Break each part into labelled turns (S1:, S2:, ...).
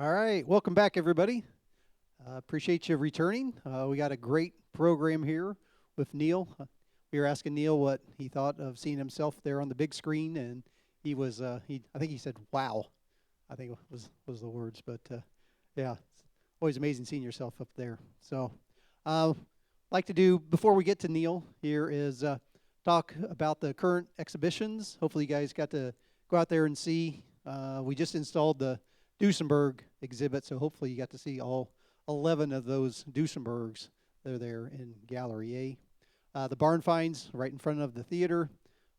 S1: All right, welcome back, everybody. Appreciate you returning. We got a great program here with Neil. We were asking Neil what he thought of seeing himself there on the big screen, and he was I think he said "Wow," I think was the words, but yeah, it's always amazing seeing yourself up there. So, like to do before we get to Neil here is talk about the current exhibitions. Hopefully, you guys got to go out there and see. We just installed the Duesenberg exhibit, so hopefully you got to see all 11 of those Duesenbergs. They're there in Gallery A. The barn finds right in front of the theater,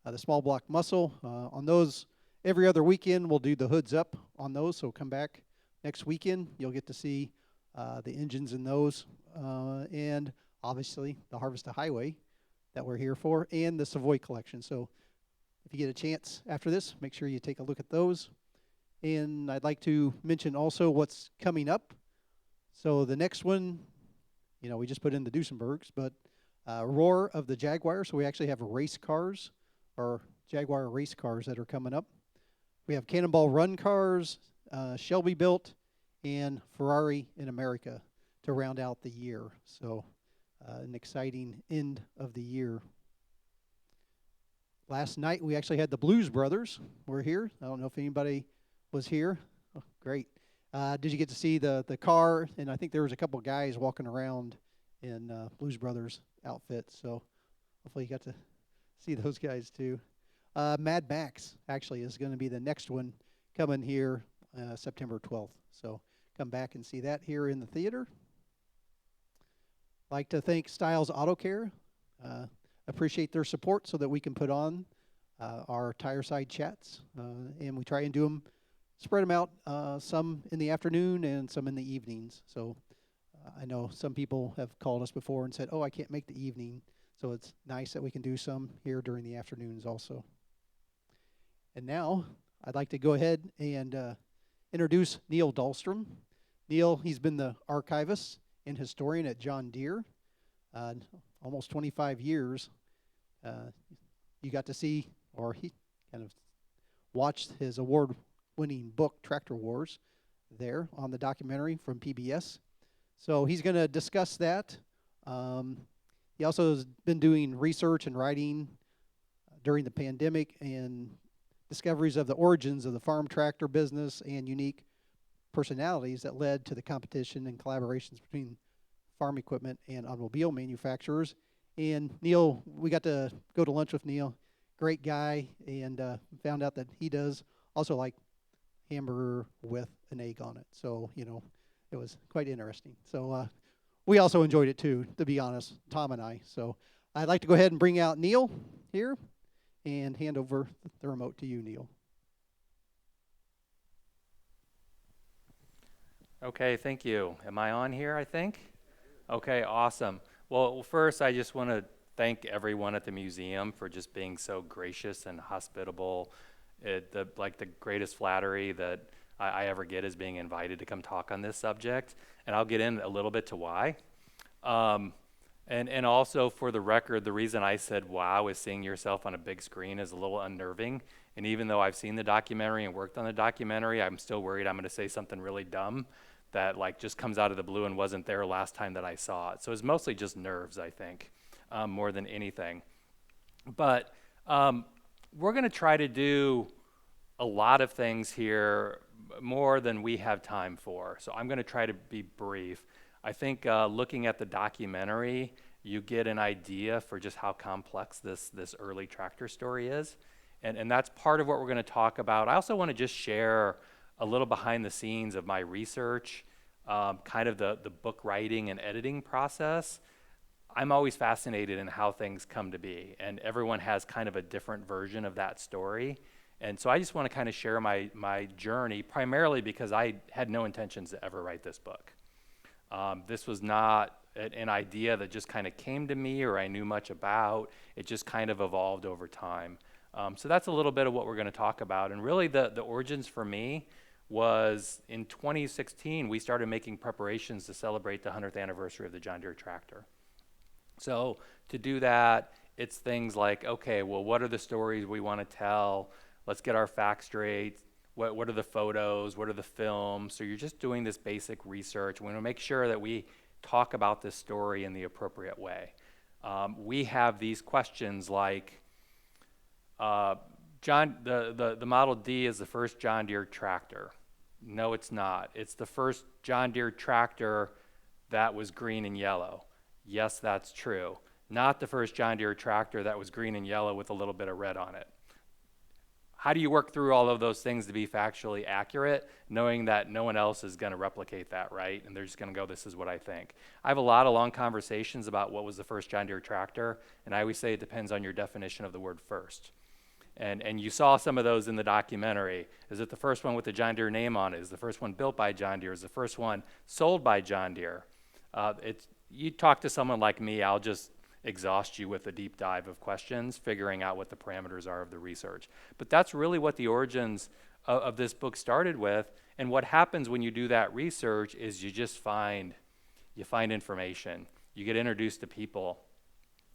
S1: the small block muscle. On those, every other weekend we'll do the hoods up on those, so come back next weekend. You'll get to see the engines in those, and obviously the Harvest to Highway that we're here for, and the Savoy collection. So if you get a chance after this, make sure you take a look at those. And I'd like to mention also what's coming up. So the next one, we just put in the Duesenbergs, but Roar of the Jaguar. So we actually have race cars, or Jaguar race cars that are coming up. We have Cannonball Run cars, Shelby built, and Ferrari in America to round out the year. So an exciting end of the year. Last night we actually had the Blues Brothers. We're here. I don't know if anybody was here. Oh, great. Did you get to see the car? And I think there was a couple guys walking around in Blues Brothers outfits. So hopefully you got to see those guys too. Mad Max actually is going to be the next one coming here September 12th. So come back and see that here in the theater. I'd like to thank Styles Auto Care. Appreciate their support so that we can put on our Tireside chats. And we try and do them, spread them out, some in the afternoon and some in the evenings. So I know some people have called us before and said, oh, I can't make the evening. So it's nice that we can do some here during the afternoons also. And now I'd like to go ahead and introduce Neil Dahlstrom. Neil, he's been the archivist and historian at John Deere, almost 25 years. You got to see, or he kind of watched his award-winning book, Tractor Wars, there on the documentary from PBS. So he's going to discuss that. He also has been doing research and writing during the pandemic and discoveries of the origins of the farm tractor business and unique personalities that led to the competition and collaborations between farm equipment and automobile manufacturers. And Neil, we got to go to lunch with Neil. Great guy, and found out that he does also like hamburger with an egg on it. So, it was quite interesting. So we also enjoyed it too, to be honest, Tom and I. So I'd like to go ahead and bring out Neil here and hand over the remote to you, Neil.
S2: Okay, thank you. Am I on here, I think? Okay, awesome. Well, first, I just want to thank everyone at the museum for just being so gracious and hospitable. The greatest flattery that I ever get is being invited to come talk on this subject, and I'll get in a little bit to why. And also, for the record, the reason I said wow is seeing yourself on a big screen is a little unnerving, and even though I've seen the documentary and worked on the documentary, I'm still worried I'm going to say something really dumb that just comes out of the blue and wasn't there last time that I saw it. So it's mostly just nerves, I think, more than anything. But we're going to try to do a lot of things here, more than we have time for. So I'm going to try to be brief. I think looking at the documentary, you get an idea for just how complex this early tractor story is. And that's part of what we're going to talk about. I also want to just share a little behind the scenes of my research, kind of the book writing and editing process. I'm always fascinated in how things come to be, and everyone has kind of a different version of that story. And so I just want to kind of share my journey, primarily because I had no intentions to ever write this book. This was not an idea that just kind of came to me or I knew much about. It just kind of evolved over time. So that's a little bit of what we're going to talk about. And really the origins for me was in 2016, we started making preparations to celebrate the 100th anniversary of the John Deere tractor. So to do that, it's things like, okay, well, what are the stories we want to tell? Let's get our facts straight. What are the photos? What are the films? So you're just doing this basic research. We want to make sure that we talk about this story in the appropriate way. We have these questions like, the Model D is the first John Deere tractor. No, it's not. It's the first John Deere tractor that was green and yellow. Yes, that's true. Not the first John Deere tractor that was green and yellow with a little bit of red on it. How do you work through all of those things to be factually accurate, knowing that no one else is going to replicate that, right? And they're just going to go, this is what I think. I have a lot of long conversations about what was the first John Deere tractor, and I always say it depends on your definition of the word first. And you saw some of those in the documentary. Is it the first one with the John Deere name on it? Is the first one built by John Deere? Is the first one sold by John Deere? You talk to someone like me, I'll just exhaust you with a deep dive of questions, figuring out what the parameters are of the research. But that's really what the origins of this book started with. And what happens when you do that research is you find information. You get introduced to people,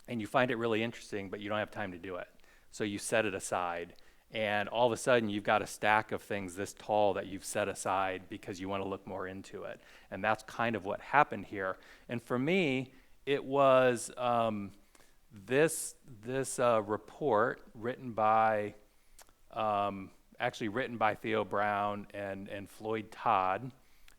S2: and you find it really interesting, but you don't have time to do it. So you set it aside, and all of a sudden you've got a stack of things this tall that you've set aside because you want to look more into it. And that's kind of what happened here. And for me, it was this report written by Theo Brown and Floyd Todd.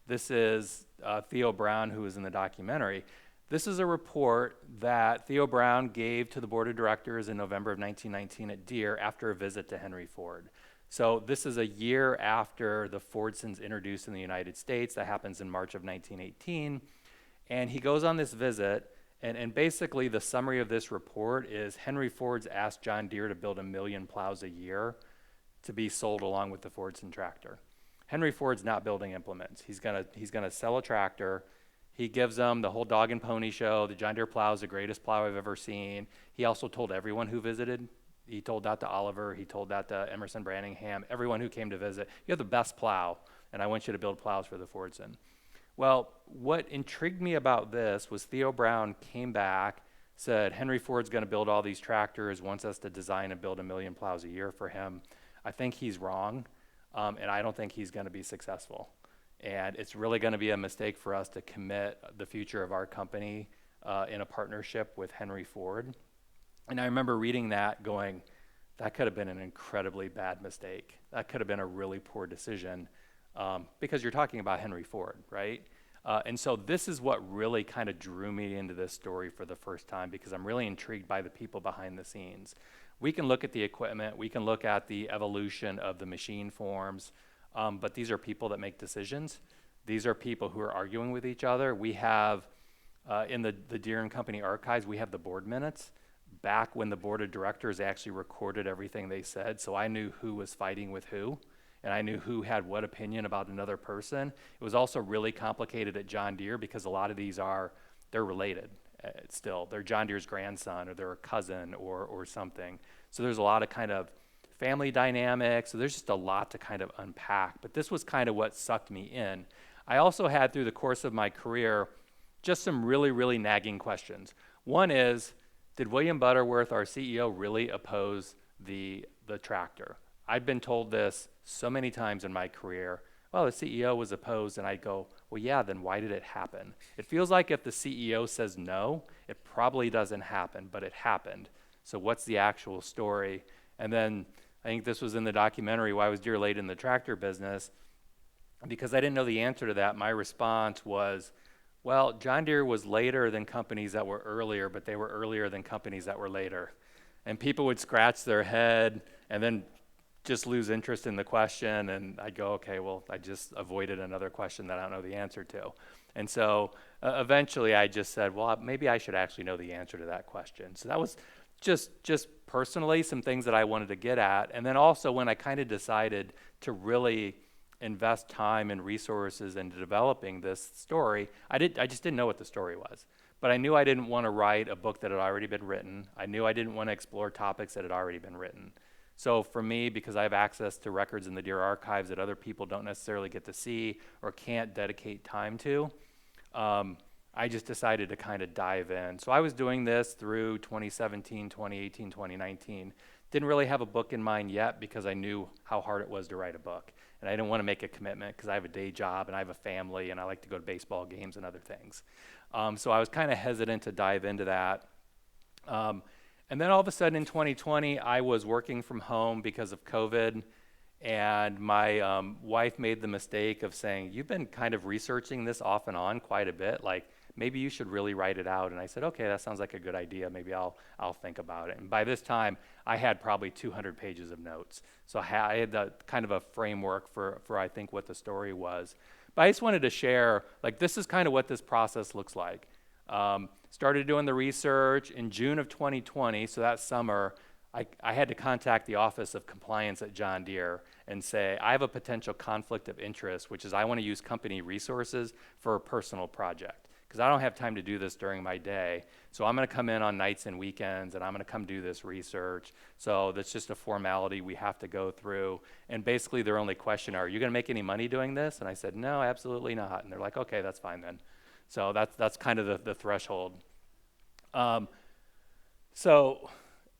S2: This is Theo Brown, who was in the documentary. This is a report that Theo Brown gave to the board of directors in November of 1919 at Deere after a visit to Henry Ford. So this is a year after the Fordsons introduced in the United States. That happens in March of 1918. And he goes on this visit, and basically the summary of this report is Henry Ford's asked John Deere to build 1 million plows a year to be sold along with the Fordson tractor. Henry Ford's not building implements. He's gonna sell a tractor. He gives them the whole dog and pony show. The John Deere plow is the greatest plow I've ever seen. He also told everyone who visited. He told that to Oliver. He told that to Emerson Branningham, everyone who came to visit. You have the best plow, and I want you to build plows for the Fordson. Well, what intrigued me about this was Theo Brown came back, said Henry Ford's going to build all these tractors, wants us to design and build 1 million plows a year for him. I think he's wrong, and I don't think he's going to be successful. And it's really going to be a mistake for us to commit the future of our company in a partnership with Henry Ford. And I remember reading that going, that could have been an incredibly bad mistake. That could have been a really poor decision because you're talking about Henry Ford, right? And so this is what really kind of drew me into this story for the first time, because I'm really intrigued by the people behind the scenes. We can look at the equipment, we can look at the evolution of the machine forms, but these are people that make decisions. These are people who are arguing with each other. We have, in the Deere & Company archives, we have the board minutes back when the board of directors actually recorded everything they said, so I knew who was fighting with who, and I knew who had what opinion about another person. It was also really complicated at John Deere because a lot of these they're related still. They're John Deere's grandson, or they're a cousin or something. So there's a lot of kind of family dynamics, so there's just a lot to kind of unpack. But this was kind of what sucked me in. I also had, through the course of my career, just some really, really nagging questions. One is, did William Butterworth, our CEO, really oppose the tractor? I've been told this so many times in my career. Well, the CEO was opposed, and I go, well, yeah, then why did it happen? It feels like if the CEO says no, it probably doesn't happen, but it happened. So what's the actual story? And then I think this was in the documentary, Why Was Deere Late in the Tractor Business? Because I didn't know the answer to that, my response was, well, John Deere was later than companies that were earlier, but they were earlier than companies that were later. And people would scratch their head and then just lose interest in the question, and I'd go, okay, well, I just avoided another question that I don't know the answer to. And so eventually I just said, well, maybe I should actually know the answer to that question. So that was just personally some things that I wanted to get at. And then also when I kind of decided to really invest time and resources into developing this story, I just didn't know what the story was. But I knew I didn't want to write a book that had already been written. I knew I didn't want to explore topics that had already been written. So for me, because I have access to records in the Deere archives that other people don't necessarily get to see or can't dedicate time to, I just decided to kind of dive in. So I was doing this through 2017, 2018, 2019, Didn't really have a book in mind yet because I knew how hard it was to write a book. And I didn't want to make a commitment because I have a day job and I have a family and I like to go to baseball games and other things. So I was kind of hesitant to dive into that. And then all of a sudden in 2020, I was working from home because of COVID. And my wife made the mistake of saying, you've been kind of researching this off and on quite a bit. Like, maybe you should really write it out. And I said, okay, that sounds like a good idea. Maybe I'll think about it. And by this time, I had probably 200 pages of notes. So I had the kind of a framework for I think what the story was. But I just wanted to share, like, this is kind of what this process looks like. Started doing the research in June of 2020, so that summer, I had to contact the Office of Compliance at John Deere and say, I have a potential conflict of interest, which is I want to use company resources for a personal project, because I don't have time to do this during my day. So I'm going to come in on nights and weekends, and I'm going to come do this research. So that's just a formality we have to go through. And basically, their only question are you going to make any money doing this? And I said, no, absolutely not. And they're like, okay, that's fine then. So that's kind of the threshold. So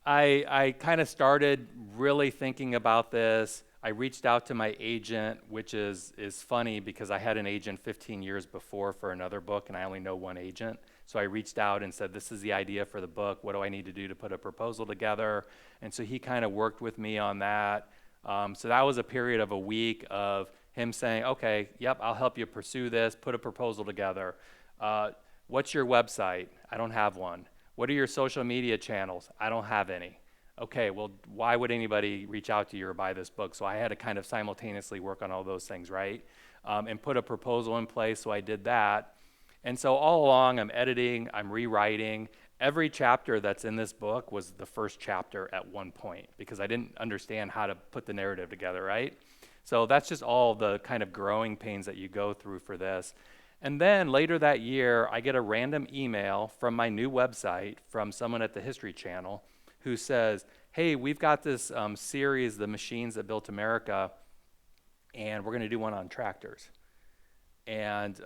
S2: I kind of started really thinking about this. I reached out to my agent, which is funny because I had an agent 15 years before for another book, and I only know one agent. So I reached out and said, this is the idea for the book. What do I need to do to put a proposal together? And so he kind of worked with me on that. So that was a period of a week of him saying, okay, yep, I'll help you pursue this, put a proposal together. What's your website? I don't have one. What are your social media channels? I don't have any. Okay, well, why would anybody reach out to you or buy this book? So I had to kind of simultaneously work on all those things, right? And put a proposal in place, so I did that. And so all along, I'm editing, I'm rewriting. Every chapter that's in this book was the first chapter at one point, because I didn't understand how to put the narrative together, right? So that's just all the kind of growing pains that you go through for this. And then later that year, I get a random email from my new website from someone at the History Channel who says, hey, we've got this series, The Machines That Built America, and we're going to do one on tractors. And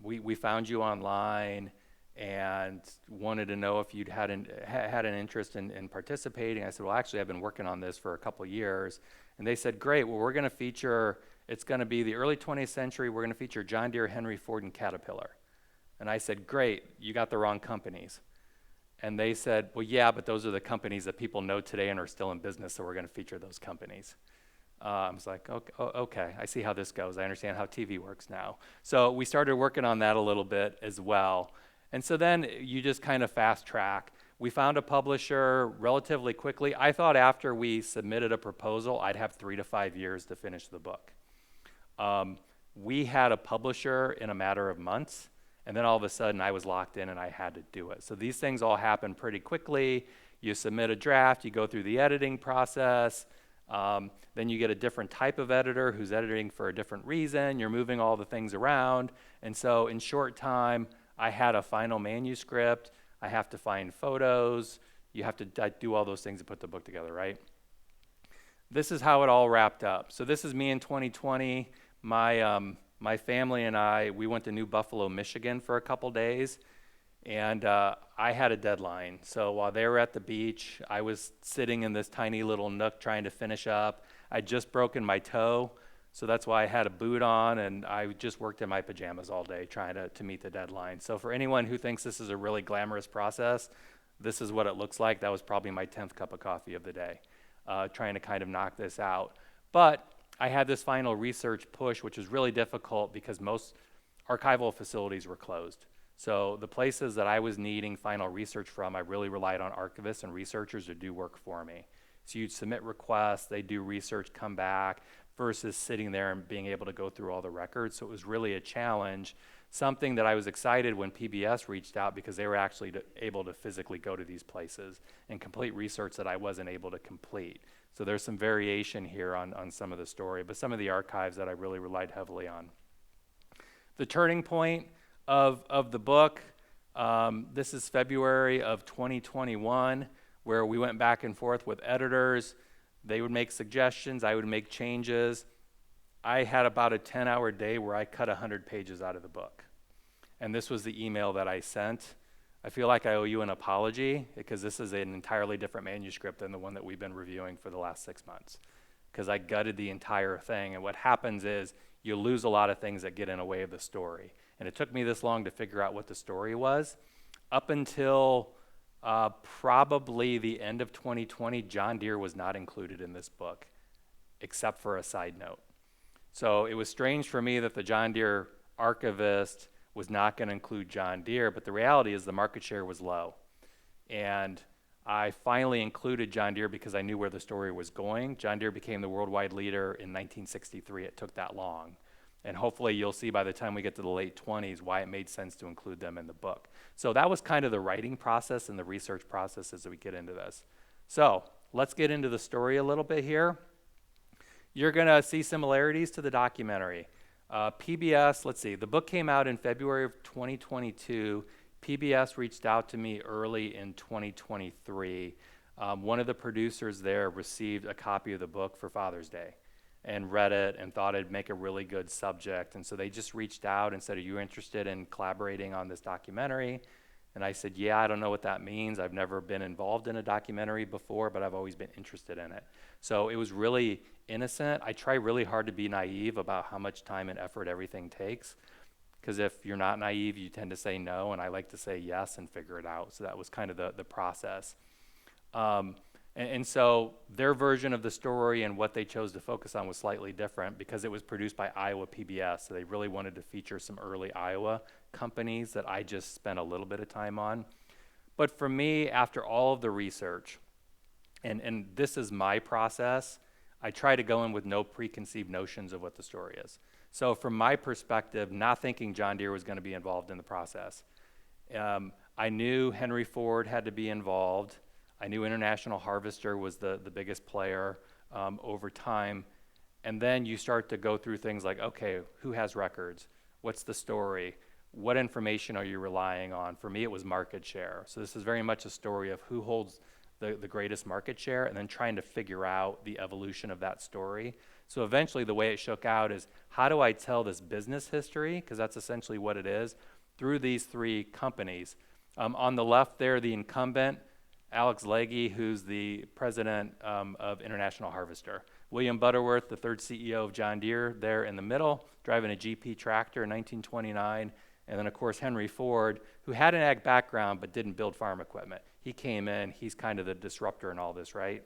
S2: we found you online and wanted to know if you'd had an interest in participating. I said, well, actually, I've been working on this for a couple years. And they said, great, well, we're going to feature, it's going to be the early 20th century, we're going to feature John Deere, Henry Ford, and Caterpillar. And I said, great, you got the wrong companies. And they said, well, yeah, but those are the companies that people know today and are still in business, so we're going to feature those companies. I was like, okay, I see how this goes. I understand how TV works now. So we started working on that a little bit as well. And so then you just kind of fast track. We found a publisher relatively quickly. I thought after we submitted a proposal, I'd have 3 to 5 years to finish the book. We had a publisher in a matter of months, and then all of a sudden I was locked in and I had to do it. So these things all happen pretty quickly. You submit a draft, you go through the editing process, then you get a different type of editor who's editing for a different reason. You're moving all the things around. And so in short time, I had a final manuscript. I have to find photos. You have to do all those things to put the book together, right? This is how it all wrapped up. So this is me in 2020. My family and I, we went to New Buffalo, Michigan for a couple days. And I had a deadline. So while they were at the beach, I was sitting in this tiny little nook trying to finish up. I'd just broken my toe, so that's why I had a boot on, and I just worked in my pajamas all day trying to meet the deadline. So for anyone who thinks this is a really glamorous process, this is what it looks like. That was probably my 10th cup of coffee of the day, trying to kind of knock this out. But I had this final research push, which was really difficult because most archival facilities were closed. So the places that I was needing final research from, I really relied on archivists and researchers to do work for me. So you'd submit requests, they do research, come back, versus sitting there and being able to go through all the records. So it was really a challenge, something that I was excited when PBS reached out because they were actually able to physically go to these places and complete research that I wasn't able to complete. So there's some variation here on some of the story, but some of the archives that I really relied heavily on. The turning point of the book, this is February of 2021, where we went back and forth with editors. They would make suggestions, I would make changes. I had about a 10-hour day where I cut 100 pages out of the book. And this was the email that I sent. I feel like I owe you an apology because this is an entirely different manuscript than the one that we've been reviewing for the last 6 months, because I gutted the entire thing. And what happens is you lose a lot of things that get in the way of the story. And it took me this long to figure out what the story was. Up until probably the end of 2020, John Deere was not included in this book, except for a side note. So it was strange for me that the John Deere archivist was not going to include John Deere, but the reality is the market share was low. And I finally included John Deere because I knew where the story was going. John Deere became the worldwide leader in 1963. It took that long. And hopefully you'll see by the time we get to the late 20s why it made sense to include them in the book. So that was kind of the writing process and the research process as we get into this. So let's get into the story a little bit here. You're going to see similarities to the documentary. PBS, let's see, the book came out in February of 2022. PBS reached out to me early in 2023. One of the producers there received a copy of the book for Father's Day and read it and thought it'd make a really good subject. And so they just reached out and said, are you interested in collaborating on this documentary? And I said, yeah, I don't know what that means. I've never been involved in a documentary before, but I've always been interested in it. So it was really innocent. I try really hard to be naive about how much time and effort everything takes, because if you're not naive, you tend to say no, and I like to say yes and figure it out. So that was kind of the process. And so their version of the story and what they chose to focus on was slightly different because it was produced by Iowa PBS. So they really wanted to feature some early Iowa companies that I just spent a little bit of time on. But for me, after all of the research, and this is my process, I try to go in with no preconceived notions of what the story is. So from my perspective, not thinking John Deere was going to be involved in the process, I knew Henry Ford had to be involved. I knew International Harvester was the biggest player over time. And then you start to go through things like, okay, who has records? What's the story? What information are you relying on? For me, it was market share. So this is very much a story of who holds the greatest market share and then trying to figure out the evolution of that story. So eventually the way it shook out is, how do I tell this business history, because that's essentially what it is, through these three companies. On the left there, the incumbent, Alex Legge, who's the president of International Harvester. William Butterworth, the third CEO of John Deere, there in the middle, driving a GP tractor in 1929. And then, of course, Henry Ford, who had an ag background but didn't build farm equipment. He came in, he's kind of the disruptor in all this, right?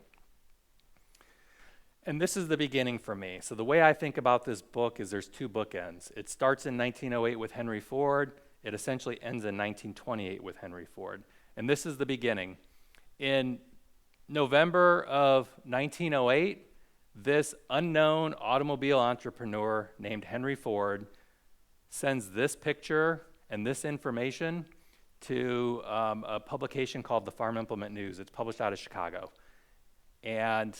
S2: And this is the beginning for me. So the way I think about this book is there's two bookends. It starts in 1908 with Henry Ford. It essentially ends in 1928 with Henry Ford. And this is the beginning. In November of 1908, this unknown automobile entrepreneur named Henry Ford sends this picture and this information to a publication called the Farm Implement News. It's published out of Chicago. And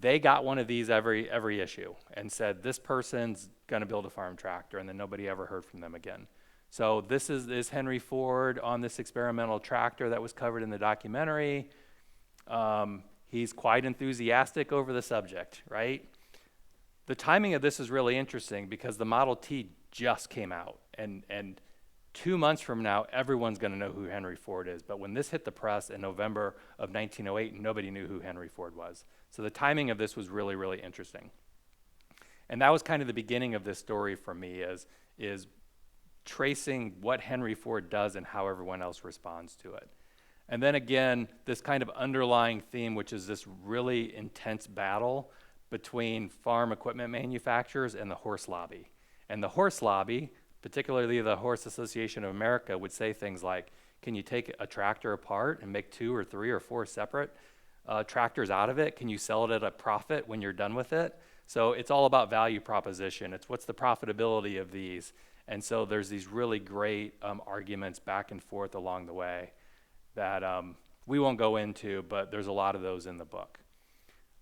S2: they got one of these every issue and said, this person's going to build a farm tractor, and then nobody ever heard from them again. So this is Henry Ford on this experimental tractor that was covered in the documentary. He's quite enthusiastic over the subject, right? The timing of this is really interesting because the Model T just came out, and 2 months from now, everyone's going to know who Henry Ford is. But when this hit the press in November of 1908, nobody knew who Henry Ford was. So the timing of this was really, really interesting. And that was kind of the beginning of this story for me, is tracing what Henry Ford does and how everyone else responds to it. And then again, this kind of underlying theme, which is this really intense battle between farm equipment manufacturers and the horse lobby. And the horse lobby, particularly the Horse Association of America, would say things like, can you take a tractor apart and make 2 or 3 or 4 separate tractors out of it? Can you sell it at a profit when you're done with it? So it's all about value proposition. It's what's the profitability of these? And so there's these really great arguments back and forth along the way that we won't go into, but there's a lot of those in the book.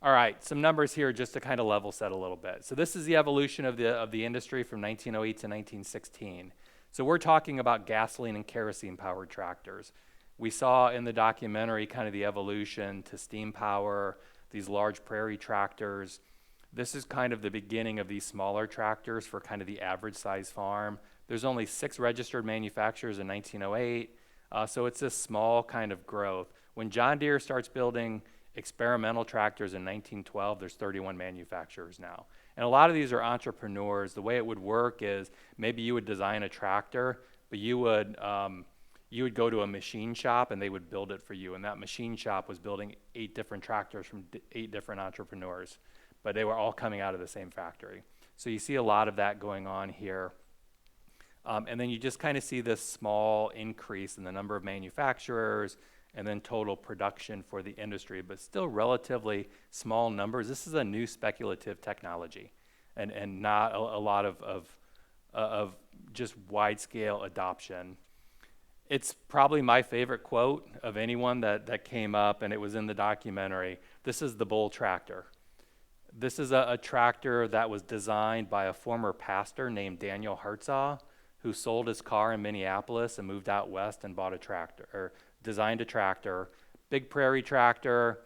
S2: All right, some numbers here just to kind of level set a little bit. So this is the evolution of the industry from 1908 to 1916. So we're talking about gasoline and kerosene powered tractors. We saw in the documentary kind of the evolution to steam power, these large prairie tractors. This is kind of the beginning of these smaller tractors for kind of the average size farm. There's only 6 registered manufacturers in 1908. So it's this small kind of growth. When John Deere starts building experimental tractors in 1912, there's 31 manufacturers now. And a lot of these are entrepreneurs. The way it would work is maybe you would design a tractor, but you would go to a machine shop and they would build it for you. And that machine shop was building 8 different tractors from 8 different entrepreneurs, but they were all coming out of the same factory. So you see a lot of that going on here. And then you just kind of see this small increase in the number of manufacturers and then total production for the industry, but still relatively small numbers. This is a new speculative technology and not a lot of just wide-scale adoption. It's probably my favorite quote of anyone that came up, and it was in the documentary. This is the Bull tractor. This is a tractor that was designed by a former pastor named Daniel Hartzaw, who sold his car in Minneapolis and moved out west and bought a tractor, or designed a tractor, big prairie tractor,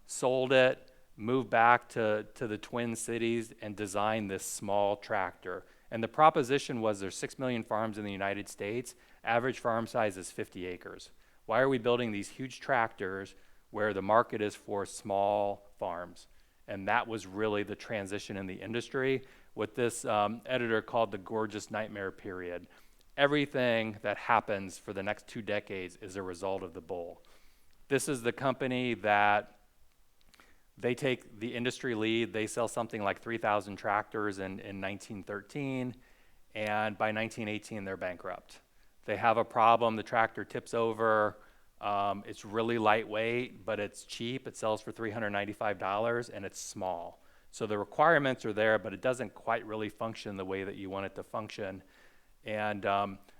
S2: sold it, moved back to the Twin Cities and designed this small tractor. And the proposition was there's 6 million farms in the United States. Average farm size is 50 acres. Why are we building these huge tractors where the market is for small farms? And that was really the transition in the industry, what this editor called the gorgeous nightmare period. Everything that happens for the next 2 decades is a result of the Bull. This is the company that they take the industry lead. They sell something like 3,000 tractors in 1913, and by 1918 they're bankrupt. They have a problem, the tractor tips over, it's really lightweight, but it's cheap. It sells for $395 and it's small. So the requirements are there, but it doesn't quite really function the way that you want it to function. And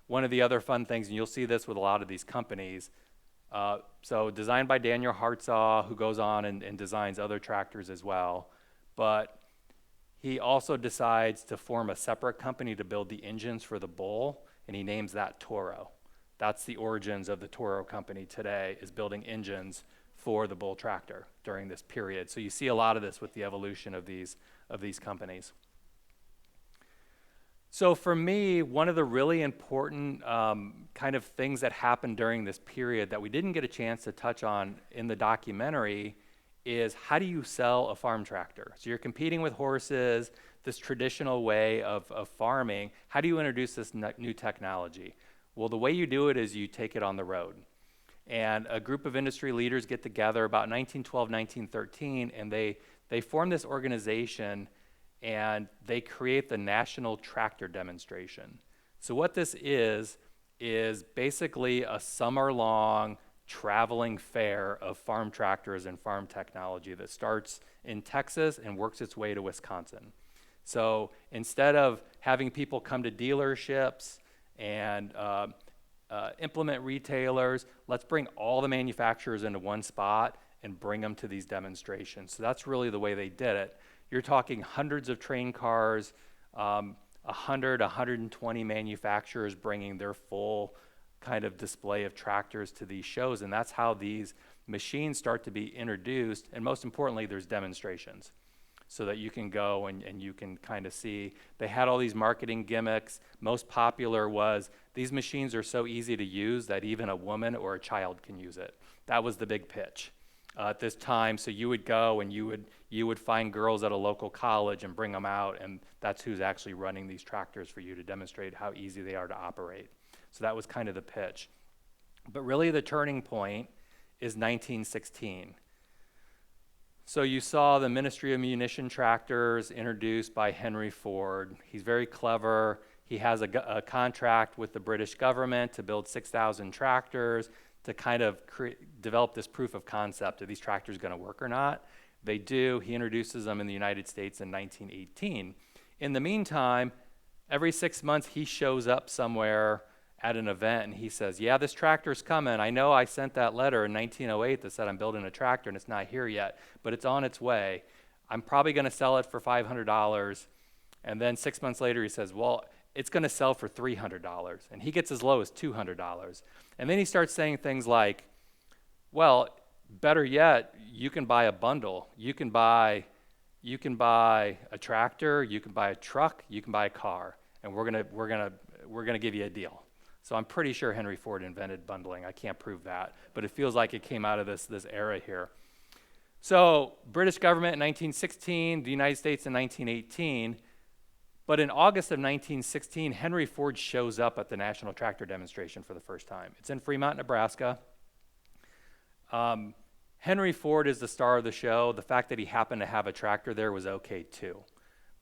S2: one of the other fun things, and you'll see this with a lot of these companies, so designed by Daniel Hartzaw, who goes on and designs other tractors as well, but he also decides to form a separate company to build the engines for the Bull, and he names that Toro. That's the origins of the Toro company today, is building engines for the Bull tractor during this period. So you see a lot of this with the evolution of these companies. So for me, one of the really important kind of things that happened during this period that we didn't get a chance to touch on in the documentary is how do you sell a farm tractor? So you're competing with horses, this traditional way of farming. How do you introduce this new technology? Well, the way you do it is you take it on the road. And a group of industry leaders get together about 1912, 1913, and they form this organization and they create the National Tractor Demonstration. So what this is basically a summer-long traveling fair of farm tractors and farm technology that starts in Texas and works its way to Wisconsin. So instead of having people come to dealerships and implement retailers, let's bring all the manufacturers into one spot and bring them to these demonstrations. So that's really the way they did it. You're talking hundreds of train cars, 100, 120 manufacturers bringing their full kind of display of tractors to these shows, and that's how these machines start to be introduced, and most importantly, there's demonstrations so that you can go and you can kind of see. They had all these marketing gimmicks. Most popular was, these machines are so easy to use that even a woman or a child can use it. That was the big pitch at this time. So you would go and you would find girls at a local college and bring them out, and that's who's actually running these tractors for you to demonstrate how easy they are to operate. So that was kind of the pitch. But really the turning point is 1916. So you saw the Ministry of Munition tractors introduced by Henry Ford. He's very clever. He has a contract with the British government to build 6,000 tractors to kind of develop this proof of concept. Are these tractors going to work or not? They do. He introduces them in the United States in 1918. In the meantime, every 6 months he shows up somewhere at an event and he says, yeah, this tractor's coming. I know I sent that letter in 1908 that said I'm building a tractor and it's not here yet, but it's on its way. I'm probably going to sell it for $500. And then 6 months later he says, well, it's going to sell for $300. And he gets as low as $200. And then he starts saying things like, well, better yet, you can buy a bundle. You can buy a tractor, you can buy a truck, you can buy a car, and we're gonna give you a deal. So I'm pretty sure Henry Ford invented bundling. I can't prove that, but it feels like it came out of this era here. So British government in 1916, the United States in 1918, but in August of 1916, Henry Ford shows up at the National Tractor Demonstration for the first time. It's in Fremont, Nebraska. Henry Ford is the star of the show. The fact that he happened to have a tractor there was okay too.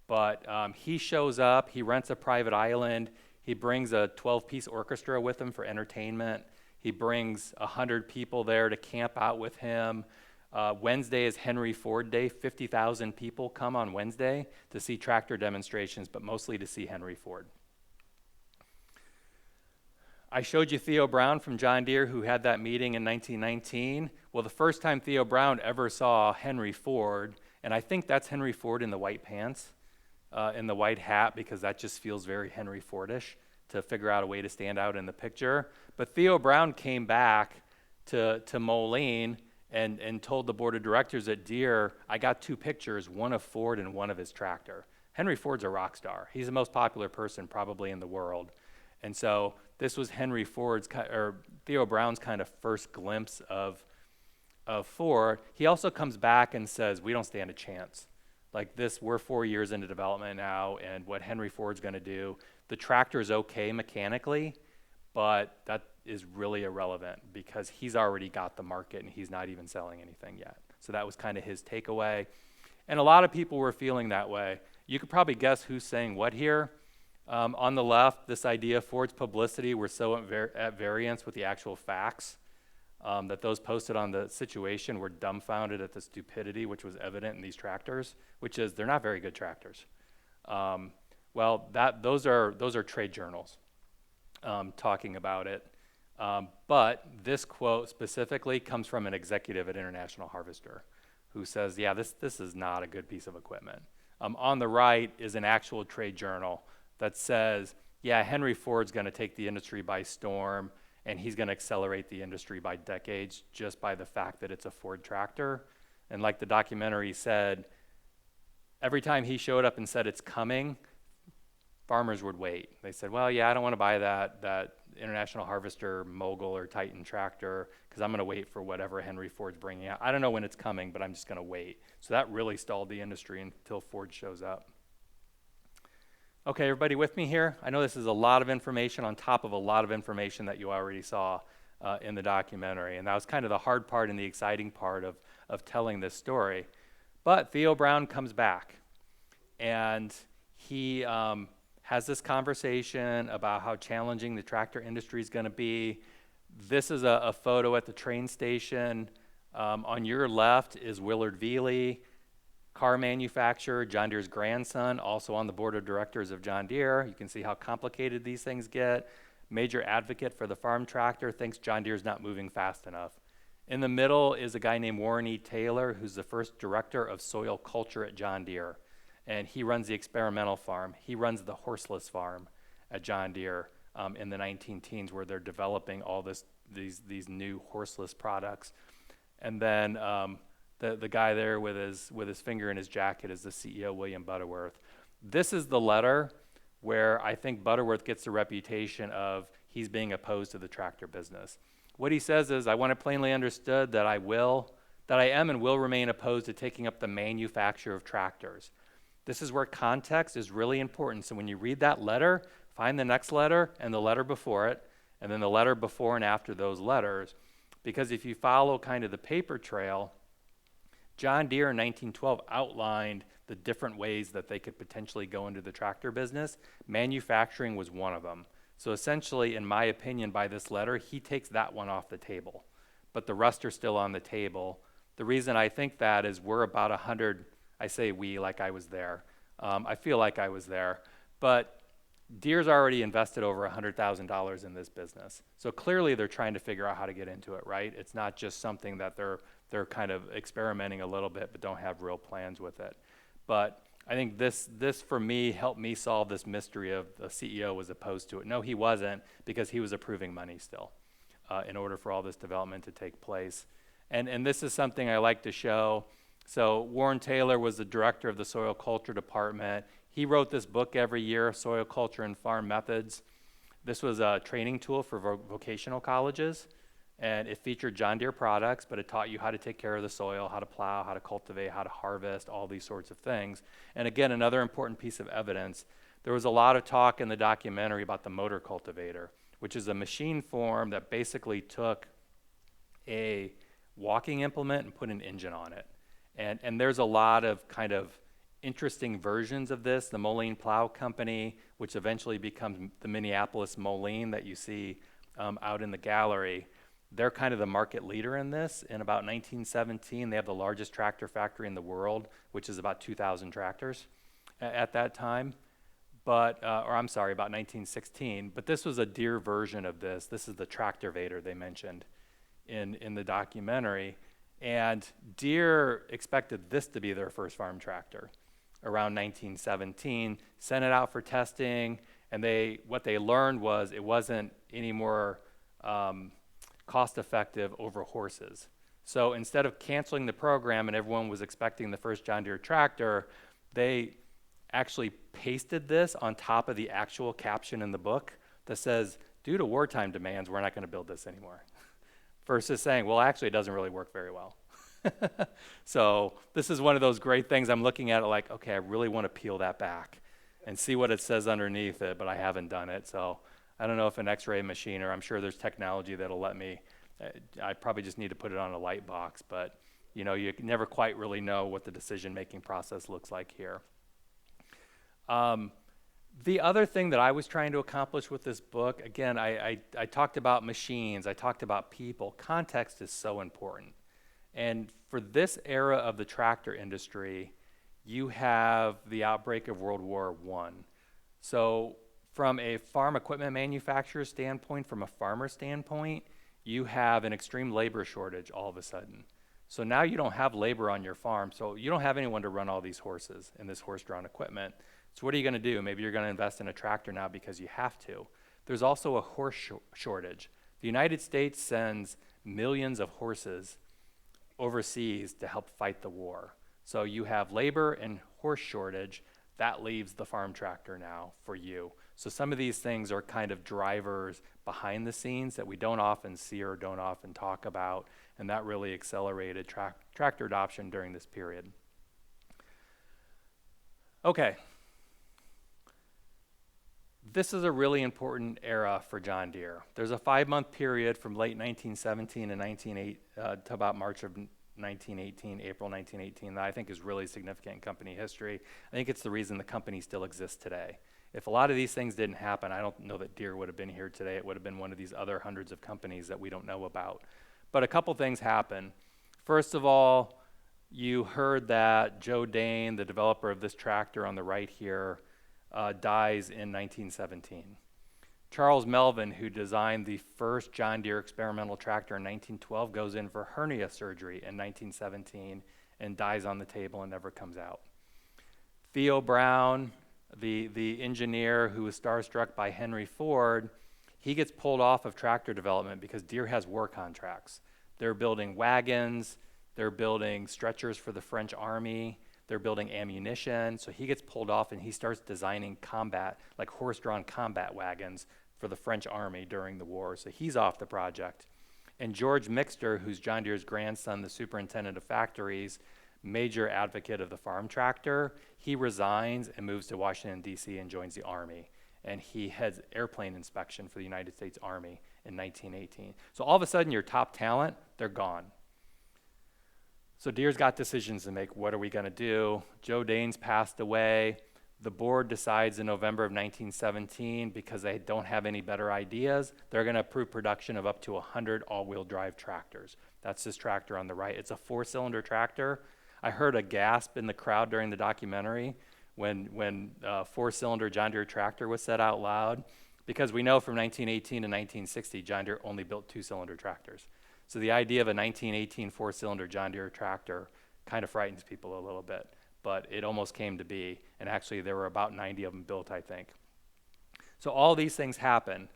S2: But he shows up, he rents a private island, he brings a 12-piece orchestra with him for entertainment. He brings 100 people there to camp out with him. Wednesday is Henry Ford Day. 50,000 people come on Wednesday to see tractor demonstrations, but mostly to see Henry Ford. I showed you Theo Brown from John Deere, who had that meeting in 1919. Well, the first time Theo Brown ever saw Henry Ford, and I think that's Henry Ford in the white pants, in the white hat, because that just feels very Henry Fordish to figure out a way to stand out in the picture. But Theo Brown came back to Moline and told the board of directors at Deere, I got 2 pictures, one of Ford and one of his tractor. Henry Ford's a rock star. He's the most popular person probably in the world. And so this was Henry Ford's, or Theo Brown's kind of first glimpse of Ford. He also comes back and says, we don't stand a chance. Like this, we're 4 years into development now, and what Henry Ford's gonna do, the tractor is okay mechanically, but that is really irrelevant because he's already got the market and he's not even selling anything yet. So that was kind of his takeaway. And a lot of people were feeling that way. You could probably guess who's saying what here. On the left, this idea of Ford's publicity were so at variance with the actual facts that those posted on the situation were dumbfounded at the stupidity which was evident in these tractors, which is they're not very good tractors. Well, those are trade journals talking about it. But this quote specifically comes from an executive at International Harvester who says, yeah, this is not a good piece of equipment. On the right is an actual trade journal that says, yeah, Henry Ford's gonna take the industry by storm and he's gonna accelerate the industry by decades just by the fact that it's a Ford tractor. And like the documentary said, every time he showed up and said it's coming, farmers would wait. They said, well, yeah, I don't wanna buy that International Harvester Mogul or Titan tractor because I'm gonna wait for whatever Henry Ford's bringing out. I don't know when it's coming, but I'm just gonna wait. So that really stalled the industry until Ford shows up. Okay, everybody with me here? I know this is a lot of information on top of a lot of information that you already saw in the documentary, and that was kind of the hard part and the exciting part of telling this story. But Theo Brown comes back, and he has this conversation about how challenging the tractor industry is going to be. This is a photo at the train station. On your left is Willard Veely, car manufacturer, John Deere's grandson, also on the board of directors of John Deere. You can see how complicated these things get. Major advocate for the farm tractor, thinks John Deere's not moving fast enough. In the middle is a guy named Warren E. Taylor, who's the first director of soil culture at John Deere. And he runs the experimental farm. He runs the horseless farm at John Deere in the 19-teens where they're developing all these new horseless products. And then the guy there with his finger in his jacket is the CEO, William Butterworth. This is the letter where I think Butterworth gets the reputation of he's being opposed to the tractor business. What he says is, I want it plainly understood that I am and will remain opposed to taking up the manufacture of tractors. This is where context is really important. So when you read that letter, find the next letter and the letter before it, and then the letter before and after those letters. Because if you follow kind of the paper trail, John Deere in 1912 outlined the different ways that they could potentially go into the tractor business. Manufacturing was one of them. So essentially, in my opinion, by this letter, he takes that one off the table. But the rest are still on the table. The reason I think that is we're about 100, I say we like I was there. I feel like I was there. But Deere's already invested over $100,000 in this business. So clearly they're trying to figure out how to get into it, right? It's not just something that they're kind of experimenting a little bit but don't have real plans with it. But I think this for me helped me solve this mystery of the CEO was opposed to it. No, he wasn't, because he was approving money still in order for all this development to take place. And this is something I like to show. So Warren Taylor was the director of the soil culture department. He wrote this book every year, Soil Culture and Farm Methods. This was a training tool for vocational colleges, and it featured John Deere products, but it taught you how to take care of the soil, how to plow, how to cultivate, how to harvest, all these sorts of things. And again, another important piece of evidence, there was a lot of talk in the documentary about the motor cultivator, which is a machine form that basically took a walking implement and put an engine on it. And there's a lot of kind of interesting versions of this. The Moline Plow Company, which eventually becomes the Minneapolis Moline that you see out in the gallery, they're kind of the market leader in this. In about 1917, they have the largest tractor factory in the world, which is about 2,000 tractors at that time. But, or I'm sorry, about 1916. But this was a Deere version of this. This is the Tractorvator they mentioned in the documentary. And Deere expected this to be their first farm tractor around 1917, sent it out for testing, and what they learned was it wasn't any more cost-effective over horses. So instead of canceling the program and everyone was expecting the first John Deere tractor, they actually pasted this on top of the actual caption in the book that says, due to wartime demands, we're not going to build this anymore. Versus saying, well, actually, it doesn't really work very well. So this is one of those great things. I'm looking at it like, okay, I really want to peel that back and see what it says underneath it, but I haven't done it. So I don't know if an x-ray machine, or I'm sure there's technology that'll let me. I probably just need to put it on a light box, but you know, you never quite really know what the decision-making process looks like here. The other thing that I was trying to accomplish with this book, again, I talked about machines, I talked about people. Context is so important. And for this era of the tractor industry, you have the outbreak of World War I. So from a farm equipment manufacturer standpoint, from a farmer standpoint, you have an extreme labor shortage all of a sudden. So now you don't have labor on your farm, so you don't have anyone to run all these horses and this horse-drawn equipment. So what are you going to do? Maybe you're going to invest in a tractor now because you have to. There's also a horse shortage. The United States sends millions of horses overseas to help fight the war. So you have labor and horse shortage. That leaves the farm tractor now for you. So some of these things are kind of drivers behind the scenes that we don't often see or don't often talk about, and that really accelerated tractor adoption during this period. Okay. This is a really important era for John Deere. There's a 5-month period from late 1917 to about March of 1918, April 1918, that I think is really significant in company history. I think it's the reason the company still exists today. If a lot of these things didn't happen, I don't know that Deere would have been here today. It would have been one of these other hundreds of companies that we don't know about. But a couple things happen. First of all, you heard that Joe Dane, the developer of this tractor on the right here, dies in 1917. Charles Melvin, who designed the first John Deere experimental tractor in 1912, goes in for hernia surgery in 1917 and dies on the table and never comes out. Theo Brown, the engineer who was starstruck by Henry Ford, he gets pulled off of tractor development because Deere has war contracts. They're building wagons, they're building stretchers for the French army, they're building ammunition, so he gets pulled off and he starts designing combat, like horse-drawn combat wagons for the French army during the war, so he's off the project. And George Mixter, who's John Deere's grandson, the superintendent of factories, major advocate of the farm tractor, he resigns and moves to Washington, D.C. and joins the Army. And he heads airplane inspection for the United States Army in 1918. So all of a sudden, your top talent, they're gone. So Deere's got decisions to make. What are we going to do? Joe Dane's passed away. The board decides in November of 1917, because they don't have any better ideas, they're going to approve production of up to 100 all-wheel drive tractors. That's this tractor on the right. It's a 4-cylinder tractor. I heard a gasp in the crowd during the documentary when 4-cylinder John Deere tractor was said out loud, because we know from 1918 to 1960, John Deere only built 2-cylinder tractors. So the idea of a 1918 4-cylinder John Deere tractor kind of frightens people a little bit, but it almost came to be, and actually there were about 90 of them built, I think. So all these things happen.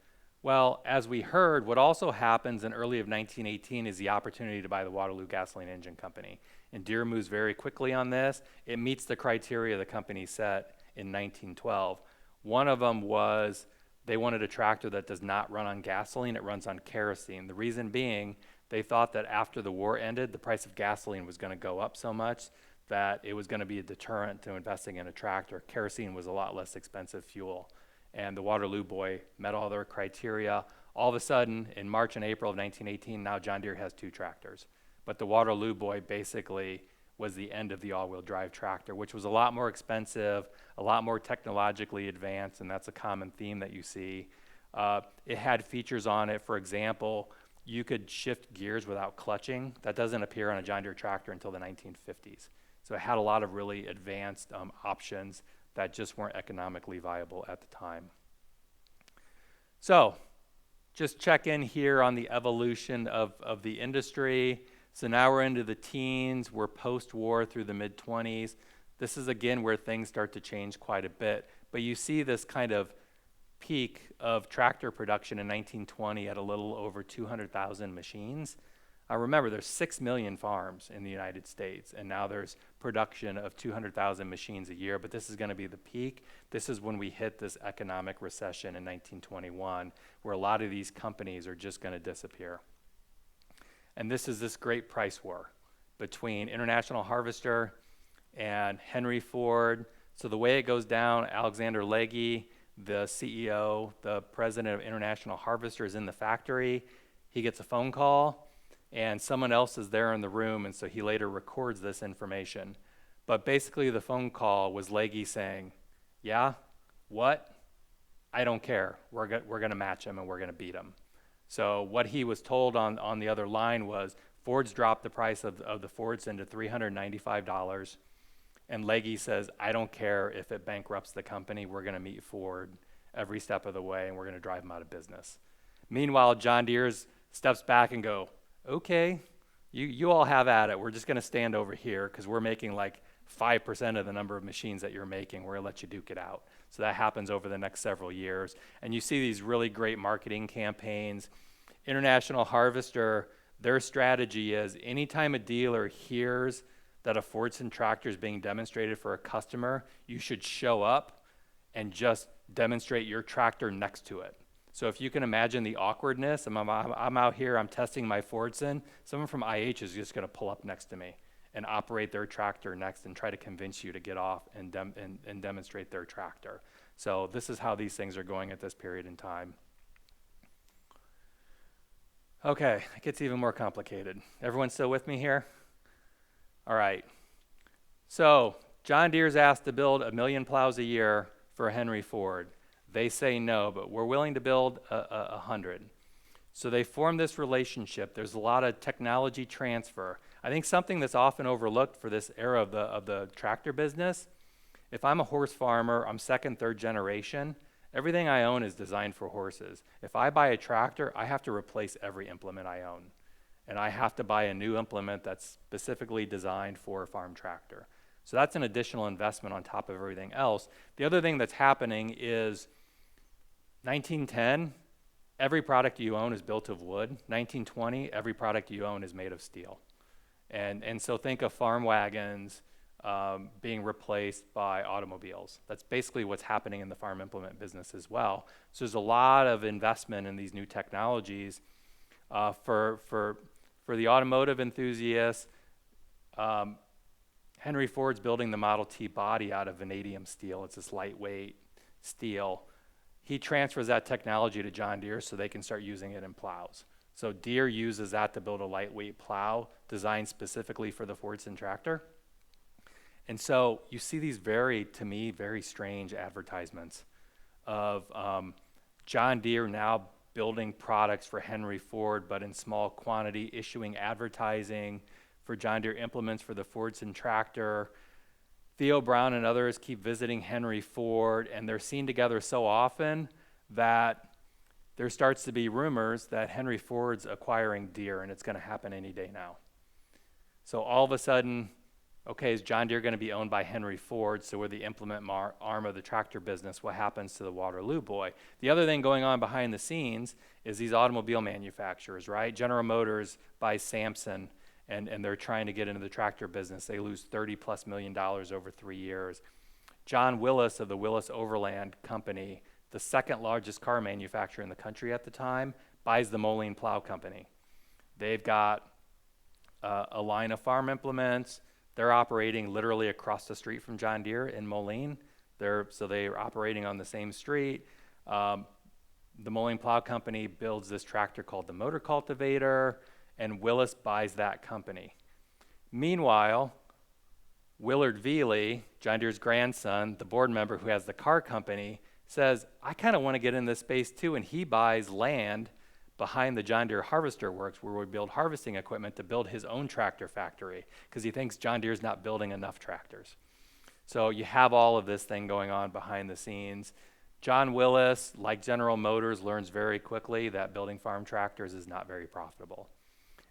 S2: Well, as we heard, what also happens in early of 1918 is the opportunity to buy the Waterloo Gasoline Engine Company. And Deere moves very quickly on this. It meets the criteria the company set in 1912. One of them was They wanted a tractor that does not run on gasoline, it runs on kerosene. The reason being, they thought that after the war ended, the price of gasoline was going to go up so much that it was going to be a deterrent to investing in a tractor. Kerosene was a lot less expensive fuel. And the Waterloo Boy met all their criteria. All of a sudden, in March and April of 1918, now John Deere has 2 tractors. But the Waterloo Boy basically was the end of the all-wheel drive tractor, which was a lot more expensive, a lot more technologically advanced, and that's a common theme that you see. It had features on it. For example, you could shift gears without clutching. That doesn't appear on a John Deere tractor until the 1950s. So it had a lot of really advanced options that just weren't economically viable at the time. So just check in here on the evolution of the industry. So now we're into the teens, we're post-war through the mid-20s. This is again where things start to change quite a bit. But you see this kind of peak of tractor production in 1920 at a little over 200,000 machines. Remember, there's 6 million farms in the United States, and now there's production of 200,000 machines a year, but this is going to be the peak. This is when we hit this economic recession in 1921, where a lot of these companies are just going to disappear. And this is this great price war between International Harvester and Henry Ford. So the way it goes down, Alexander Legge, the CEO, the president of International Harvester, is in the factory. He gets a phone call, and someone else is there in the room, and so he later records this information. But basically the phone call was Legge saying, yeah, what? I don't care. We're going to match him and we're going to beat him. So what he was told on the other line was Ford's dropped the price of the Fordson to $395. And Legge says, I don't care if it bankrupts the company. We're going to meet Ford every step of the way, and we're going to drive them out of business. Meanwhile, John Deere steps back and go, okay, you all have at it. We're just going to stand over here because we're making like 5% of the number of machines that you're making. We're going to let you duke it out. So that happens over the next several years. And you see these really great marketing campaigns. International Harvester, their strategy is anytime a dealer hears that a Fordson tractor is being demonstrated for a customer, you should show up and just demonstrate your tractor next to it. So if you can imagine the awkwardness, I'm out here, I'm testing my Fordson, someone from IH is just going to pull up next to me and operate their tractor next and try to convince you to get off and demonstrate their tractor. So this is how these things are going at this period in time. Okay, it gets even more complicated. Everyone still with me here? All right. So John Deere's asked to build 1 million plows a year for Henry Ford. They say no, but we're willing to build 100. So they form this relationship. There's a lot of technology transfer. I think something that's often overlooked for this era of the tractor business, if I'm a horse farmer, I'm second, third generation, everything I own is designed for horses. If I buy a tractor, I have to replace every implement I own. And I have to buy a new implement that's specifically designed for a farm tractor. So that's an additional investment on top of everything else. The other thing that's happening is 1910, every product you own is built of wood. 1920, every product you own is made of steel. And so think of farm wagons being replaced by automobiles. That's basically what's happening in the farm implement business as well. So there's a lot of investment in these new technologies. For the automotive enthusiasts, Henry Ford's building the Model T body out of vanadium steel. It's this lightweight steel. He transfers that technology to John Deere so they can start using it in plows. So Deere uses that to build a lightweight plow designed specifically for the Fordson tractor. And so you see these to me, very strange advertisements of John Deere now building products for Henry Ford, but in small quantity, issuing advertising for John Deere implements for the Fordson tractor. Theo Brown and others keep visiting Henry Ford, and they're seen together so often that there starts to be rumors that Henry Ford's acquiring Deere, and it's going to happen any day now. So all of a sudden, okay, is John Deere going to be owned by Henry Ford? So we're the implement arm of the tractor business. What happens to the Waterloo Boy? The other thing going on behind the scenes is these automobile manufacturers, right? General Motors buys Samson, and they're trying to get into the tractor business. They lose $30+ million over 3 years. John Willis of the Willis Overland Company the second largest car manufacturer in the country at the time, buys the Moline Plow Company. They've got a line of farm implements. They're operating literally across the street from John Deere in Moline. They're operating on the same street. The Moline Plow Company builds this tractor called the motor cultivator, and Willis buys that company. Meanwhile, Willard Veely, John Deere's grandson, the board member who has the car company, says, I kind of want to get in this space too, and he buys land behind the John Deere Harvester Works where we build harvesting equipment to build his own tractor factory because he thinks John Deere's not building enough tractors. So you have all of this thing going on behind the scenes. John Willis, like General Motors, learns very quickly that building farm tractors is not very profitable.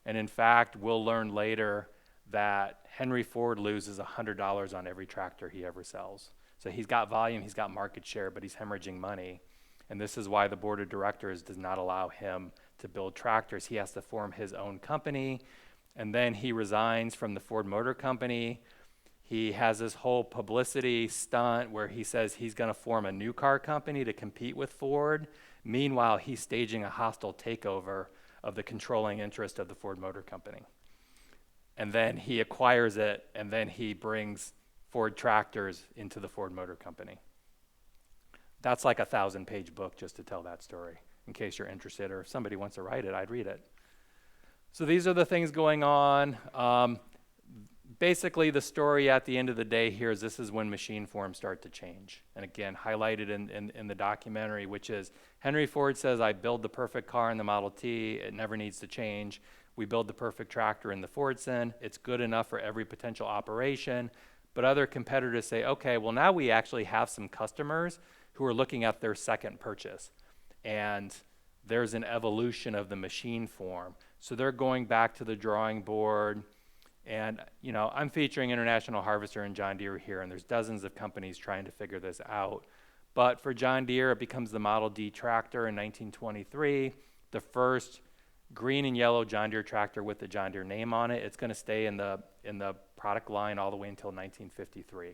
S2: And in fact, we'll learn later that Henry Ford loses $100 on every tractor he ever sells. So he's got volume, he's got market share, but he's hemorrhaging money. And this is why the board of directors does not allow him to build tractors. He has to form his own company, and then he resigns from the Ford Motor Company. He has this whole publicity stunt where he says he's going to form a new car company to compete with Ford. Meanwhile, he's staging a hostile takeover of the controlling interest of the Ford Motor Company. And then he acquires it, and then he brings Ford tractors into the Ford Motor Company. That's like a 1,000-page book just to tell that story, in case you're interested, or if somebody wants to write it, I'd read it. So these are the things going on. Basically, the story at the end of the day here is this is when machine forms start to change. And again, highlighted in the documentary, which is Henry Ford says, I build the perfect car in the Model T. It never needs to change. We build the perfect tractor in the Fordson. It's good enough for every potential operation. But other competitors say, okay, well, now we actually have some customers who are looking at their second purchase. And there's an evolution of the machine form. So they're going back to the drawing board. And, you know, I'm featuring International Harvester and John Deere here, and there's dozens of companies trying to figure this out. But for John Deere, it becomes the Model D tractor in 1923, the first green and yellow John Deere tractor with the John Deere name on it. It's going to stay in the product line all the way until 1953.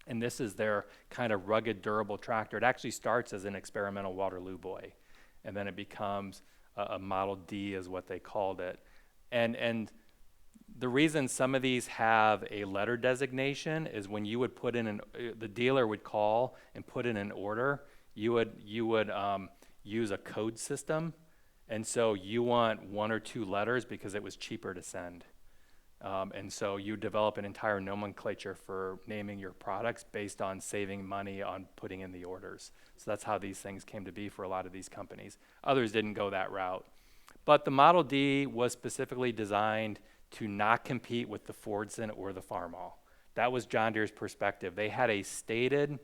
S2: And this is their kind of rugged, durable tractor. It actually starts as an experimental Waterloo boy, and then it becomes a Model D is what they called it. And the reason some of these have a letter designation is when you would put in the dealer would call and put in an order, you would use a code system. And so you want 1 or 2 letters because it was cheaper to send. And so you develop an entire nomenclature for naming your products based on saving money on putting in the orders. So that's how these things came to be for a lot of these companies. Others didn't go that route. But the Model D was specifically designed to not compete with the Fordson or the Farmall. That was John Deere's perspective. They had a stated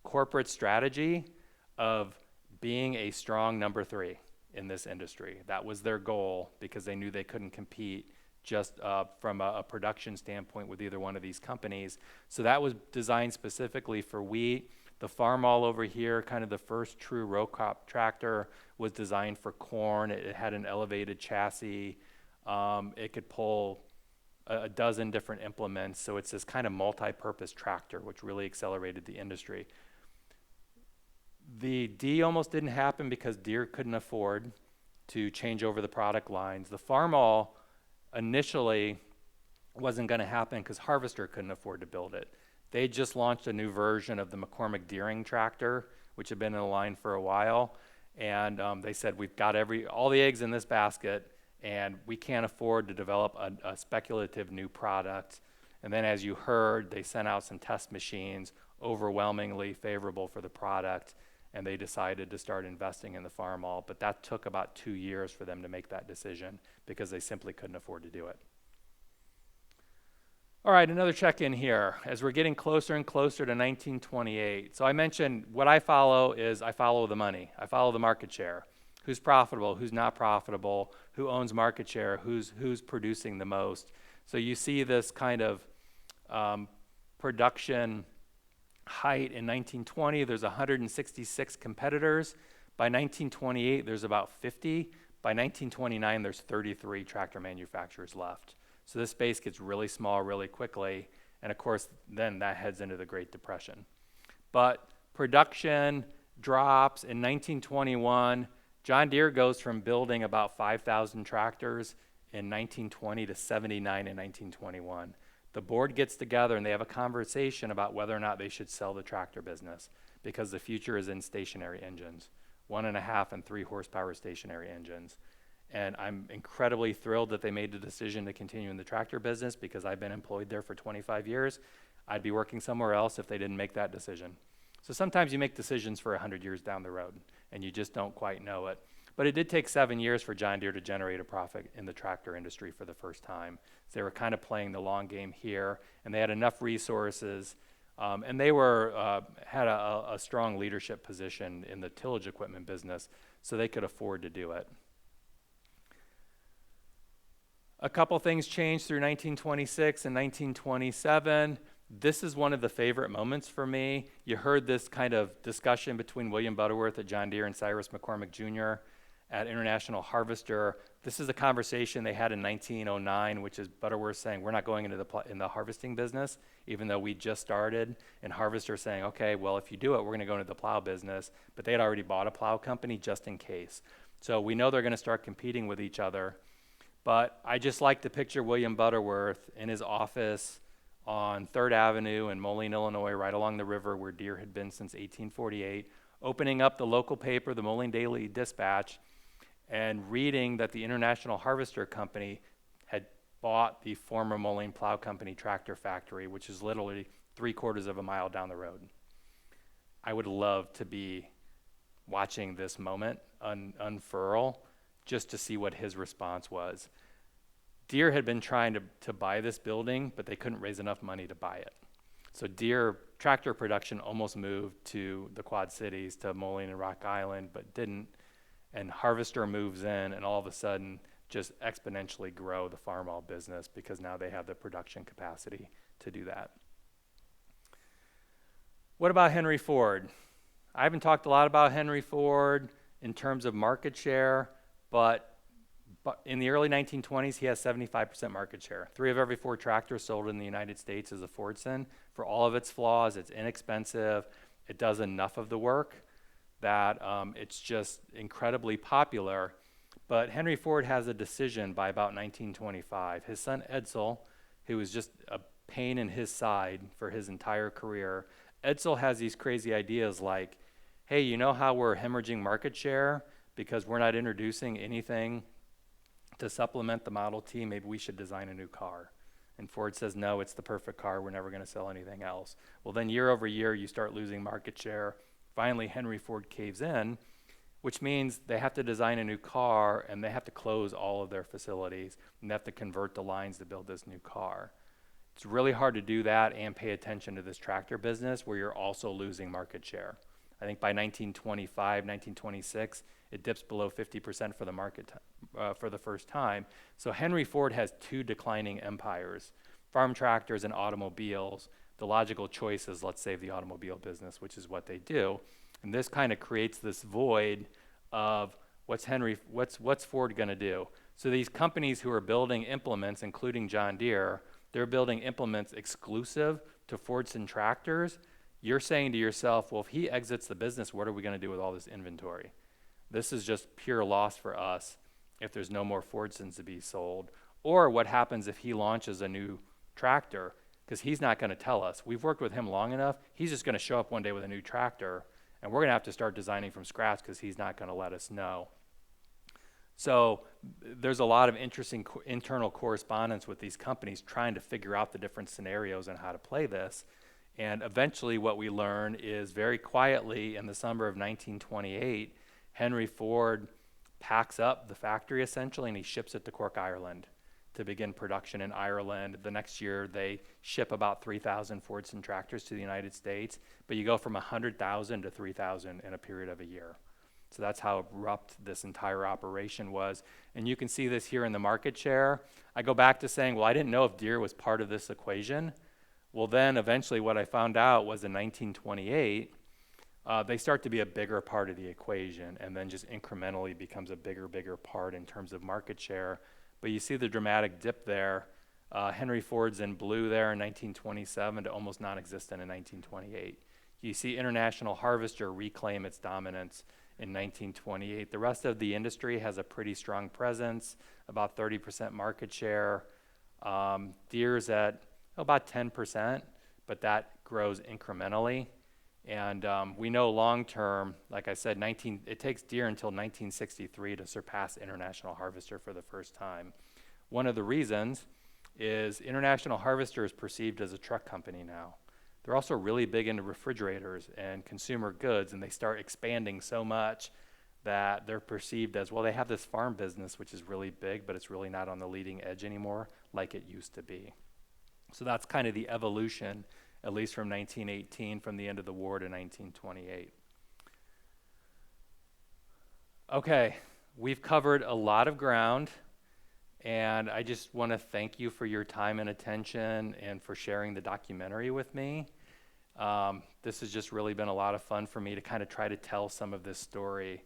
S2: corporate strategy of being a strong number 3 in this industry. That was their goal because they knew they couldn't compete just from a production standpoint with either one of these companies. So that was designed specifically for wheat. The Farmall over here, kind of the first true row crop tractor, was designed for corn. It had an elevated chassis. It could pull a dozen different implements. So it's this kind of multi-purpose tractor, which really accelerated the industry. The D almost didn't happen because Deere couldn't afford to change over the product lines. The Farmall initially wasn't going to happen because Harvester couldn't afford to build it. They just launched a new version of the McCormick Deering tractor, which had been in the line for a while. And they said, we've got all the eggs in this basket, and we can't afford to develop a speculative new product. And then as you heard, they sent out some test machines, overwhelmingly favorable for the product, and they decided to start investing in the Farmall. But that took about 2 years for them to make that decision because they simply couldn't afford to do it. All right, another check-in here as we're getting closer and closer to 1928. So I mentioned what I follow is I follow the money. I follow the market share. Who's profitable, who's not profitable, who owns market share, who's producing the most. So you see this kind of production height in 1920. There's 166 competitors. By 1928, there's about 50. By 1929, there's 33 tractor manufacturers left. So this space gets really small really quickly, and of course, then that heads into the Great Depression. But production drops. In 1921, John Deere goes from building about 5,000 tractors in 1920 to 79 in 1921. The board gets together and they have a conversation about whether or not they should sell the tractor business because the future is in stationary engines, 1.5 and 3 horsepower stationary engines. And I'm incredibly thrilled that they made the decision to continue in the tractor business because I've been employed there for 25 years. I'd be working somewhere else if they didn't make that decision. So sometimes you make decisions for 100 years down the road and you just don't quite know it. But it did take 7 years for John Deere to generate a profit in the tractor industry for the first time. So they were kind of playing the long game here, and they had enough resources, and they had a strong leadership position in the tillage equipment business, so they could afford to do it. A couple things changed through 1926 and 1927. This is one of the favorite moments for me. You heard this kind of discussion between William Butterworth at John Deere and Cyrus McCormick Jr. at International Harvester. This is a conversation they had in 1909, which is Butterworth saying, we're not going into the harvesting business, even though we just started, and Harvester saying, okay, well, if you do it, we're going to go into the plow business. But they had already bought a plow company just in case. So we know they're going to start competing with each other. But I just like to picture William Butterworth in his office on 3rd Avenue in Moline, Illinois, right along the river where Deere had been since 1848, opening up the local paper, the Moline Daily Dispatch, and reading that the International Harvester Company had bought the former Moline Plow Company tractor factory, which is literally 3/4 of a mile down the road. I would love to be watching this moment unfurl just to see what his response was. Deere had been trying to buy this building, but they couldn't raise enough money to buy it. So Deere tractor production almost moved to the Quad Cities, to Moline and Rock Island, but didn't. And Harvester moves in and all of a sudden just exponentially grow the farm-all business because now they have the production capacity to do that. What about Henry Ford? I haven't talked a lot about Henry Ford in terms of market share, but in the early 1920s, he has 75% market share. 3 of every 4 tractors sold in the United States is a Fordson. For all of its flaws, it's inexpensive. It does enough of the work that it's just incredibly popular. But Henry Ford has a decision by about 1925. His son Edsel, who was just a pain in his side for his entire career, Edsel has these crazy ideas like, hey, you know how we're hemorrhaging market share because we're not introducing anything to supplement the Model T? Maybe we should design a new car. And Ford says, no, it's the perfect car. We're never going to sell anything else. Well, then year over year, you start losing market share. Finally, Henry Ford caves in, which means they have to design a new car and they have to close all of their facilities and they have to convert the lines to build this new car. It's really hard to do that and pay attention to this tractor business where you're also losing market share. I think by 1925, 1926, it dips below 50% for the market for the first time. So Henry Ford has 2 declining empires, farm tractors and automobiles. The logical choice is let's save the automobile business, which is what they do. And this kind of creates this void of what's Ford going to do? So these companies who are building implements, including John Deere, they're building implements exclusive to Fordson tractors. You're saying to yourself, well, if he exits the business, what are we going to do with all this inventory? This is just pure loss for us if there's no more Fordsons to be sold. Or what happens if he launches a new tractor? Because he's not going to tell us. We've worked with him long enough. He's just going to show up one day with a new tractor, and we're going to have to start designing from scratch because he's not going to let us know. So there's a lot of interesting internal correspondence with these companies trying to figure out the different scenarios and how to play this. And eventually what we learn is very quietly in the summer of 1928, Henry Ford packs up the factory essentially and he ships it to Cork, Ireland to begin production in Ireland. The next year they ship about 3,000 Fordson tractors to the United States, but you go from 100,000 to 3,000 in a period of a year. So that's how abrupt this entire operation was. And you can see this here in the market share. I go back to saying, well, I didn't know if Deere was part of this equation. Well, then eventually what I found out was in 1928, they start to be a bigger part of the equation and then just incrementally becomes a bigger part in terms of market share. But you see the dramatic dip there. Henry Ford's in blue there in 1927 to almost non-existent in 1928. You see International Harvester reclaim its dominance in 1928. The rest of the industry has a pretty strong presence, about 30% market share. Deere's at about 10%, but that grows incrementally. And we know long term, like I said, it takes Deere until 1963 to surpass International Harvester for the first time. One of the reasons is International Harvester is perceived as a truck company now. They're also really big into refrigerators and consumer goods, and they start expanding so much that they're perceived as, well, they have this farm business, which is really big, but it's really not on the leading edge anymore like it used to be. So that's kind of the evolution, at least from 1918, from the end of the war to 1928. Okay, we've covered a lot of ground, and I just want to thank you for your time and attention and for sharing the documentary with me. This has just really been a lot of fun for me to kind of try to tell some of this story.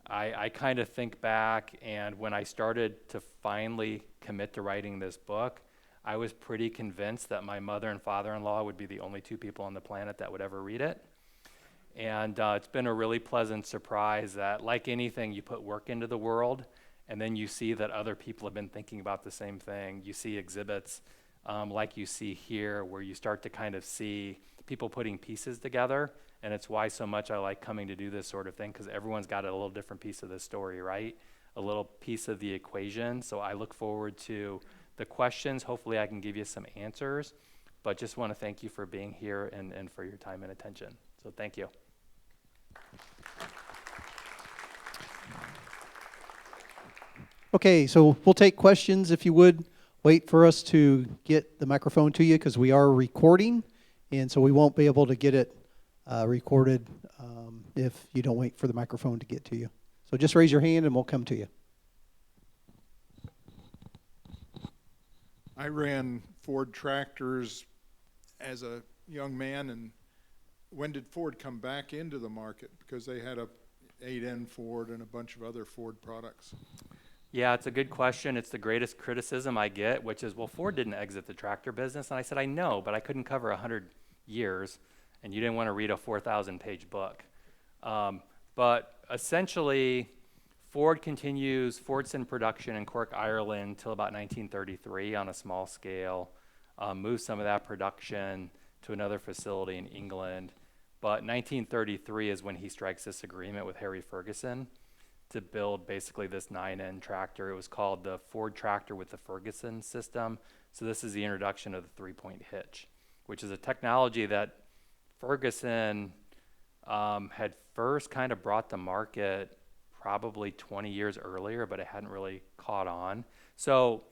S2: I kind of think back, and when I started to finally commit to writing this book, I was pretty convinced that my mother and father-in-law would be the only two people on the planet that would ever read it. And it's been a really pleasant surprise that, like anything, you put work into the world, and then you see that other people have been thinking about the same thing. You see exhibits like you see here, where you start to kind of see people putting pieces together, and it's why so much I like coming to do this sort of thing, because everyone's got a little different piece of the story, right? A little piece of the equation. So I look forward to the questions. Hopefully I can give you some answers, but just want to thank you for being here and for your time and attention. So thank you.
S1: Okay, so we'll take questions. If you would, wait for us to get the microphone to you, because we are recording, and so we won't be able to get it recorded if you don't wait for the microphone to get to you. So just raise your hand and we'll come to you.
S3: I ran Ford tractors as a young man, and when did Ford come back into the market? Because they had a 8N Ford and a bunch of other Ford products.
S2: Yeah, it's a good question. It's the greatest criticism I get, which is, well, Ford didn't exit the tractor business. And I said, I know, but I couldn't cover 100 years, and you didn't want to read a 4,000-page book. But essentially, Ford's in production in Cork, Ireland, till about 1933 on a small scale, moved some of that production to another facility in England. But 1933 is when he strikes this agreement with Harry Ferguson to build basically this 9N tractor. It was called the Ford tractor with the Ferguson system. So this is the introduction of the three-point hitch, which is a technology that Ferguson had first kind of brought to market probably 20 years earlier, but it hadn't really caught on. So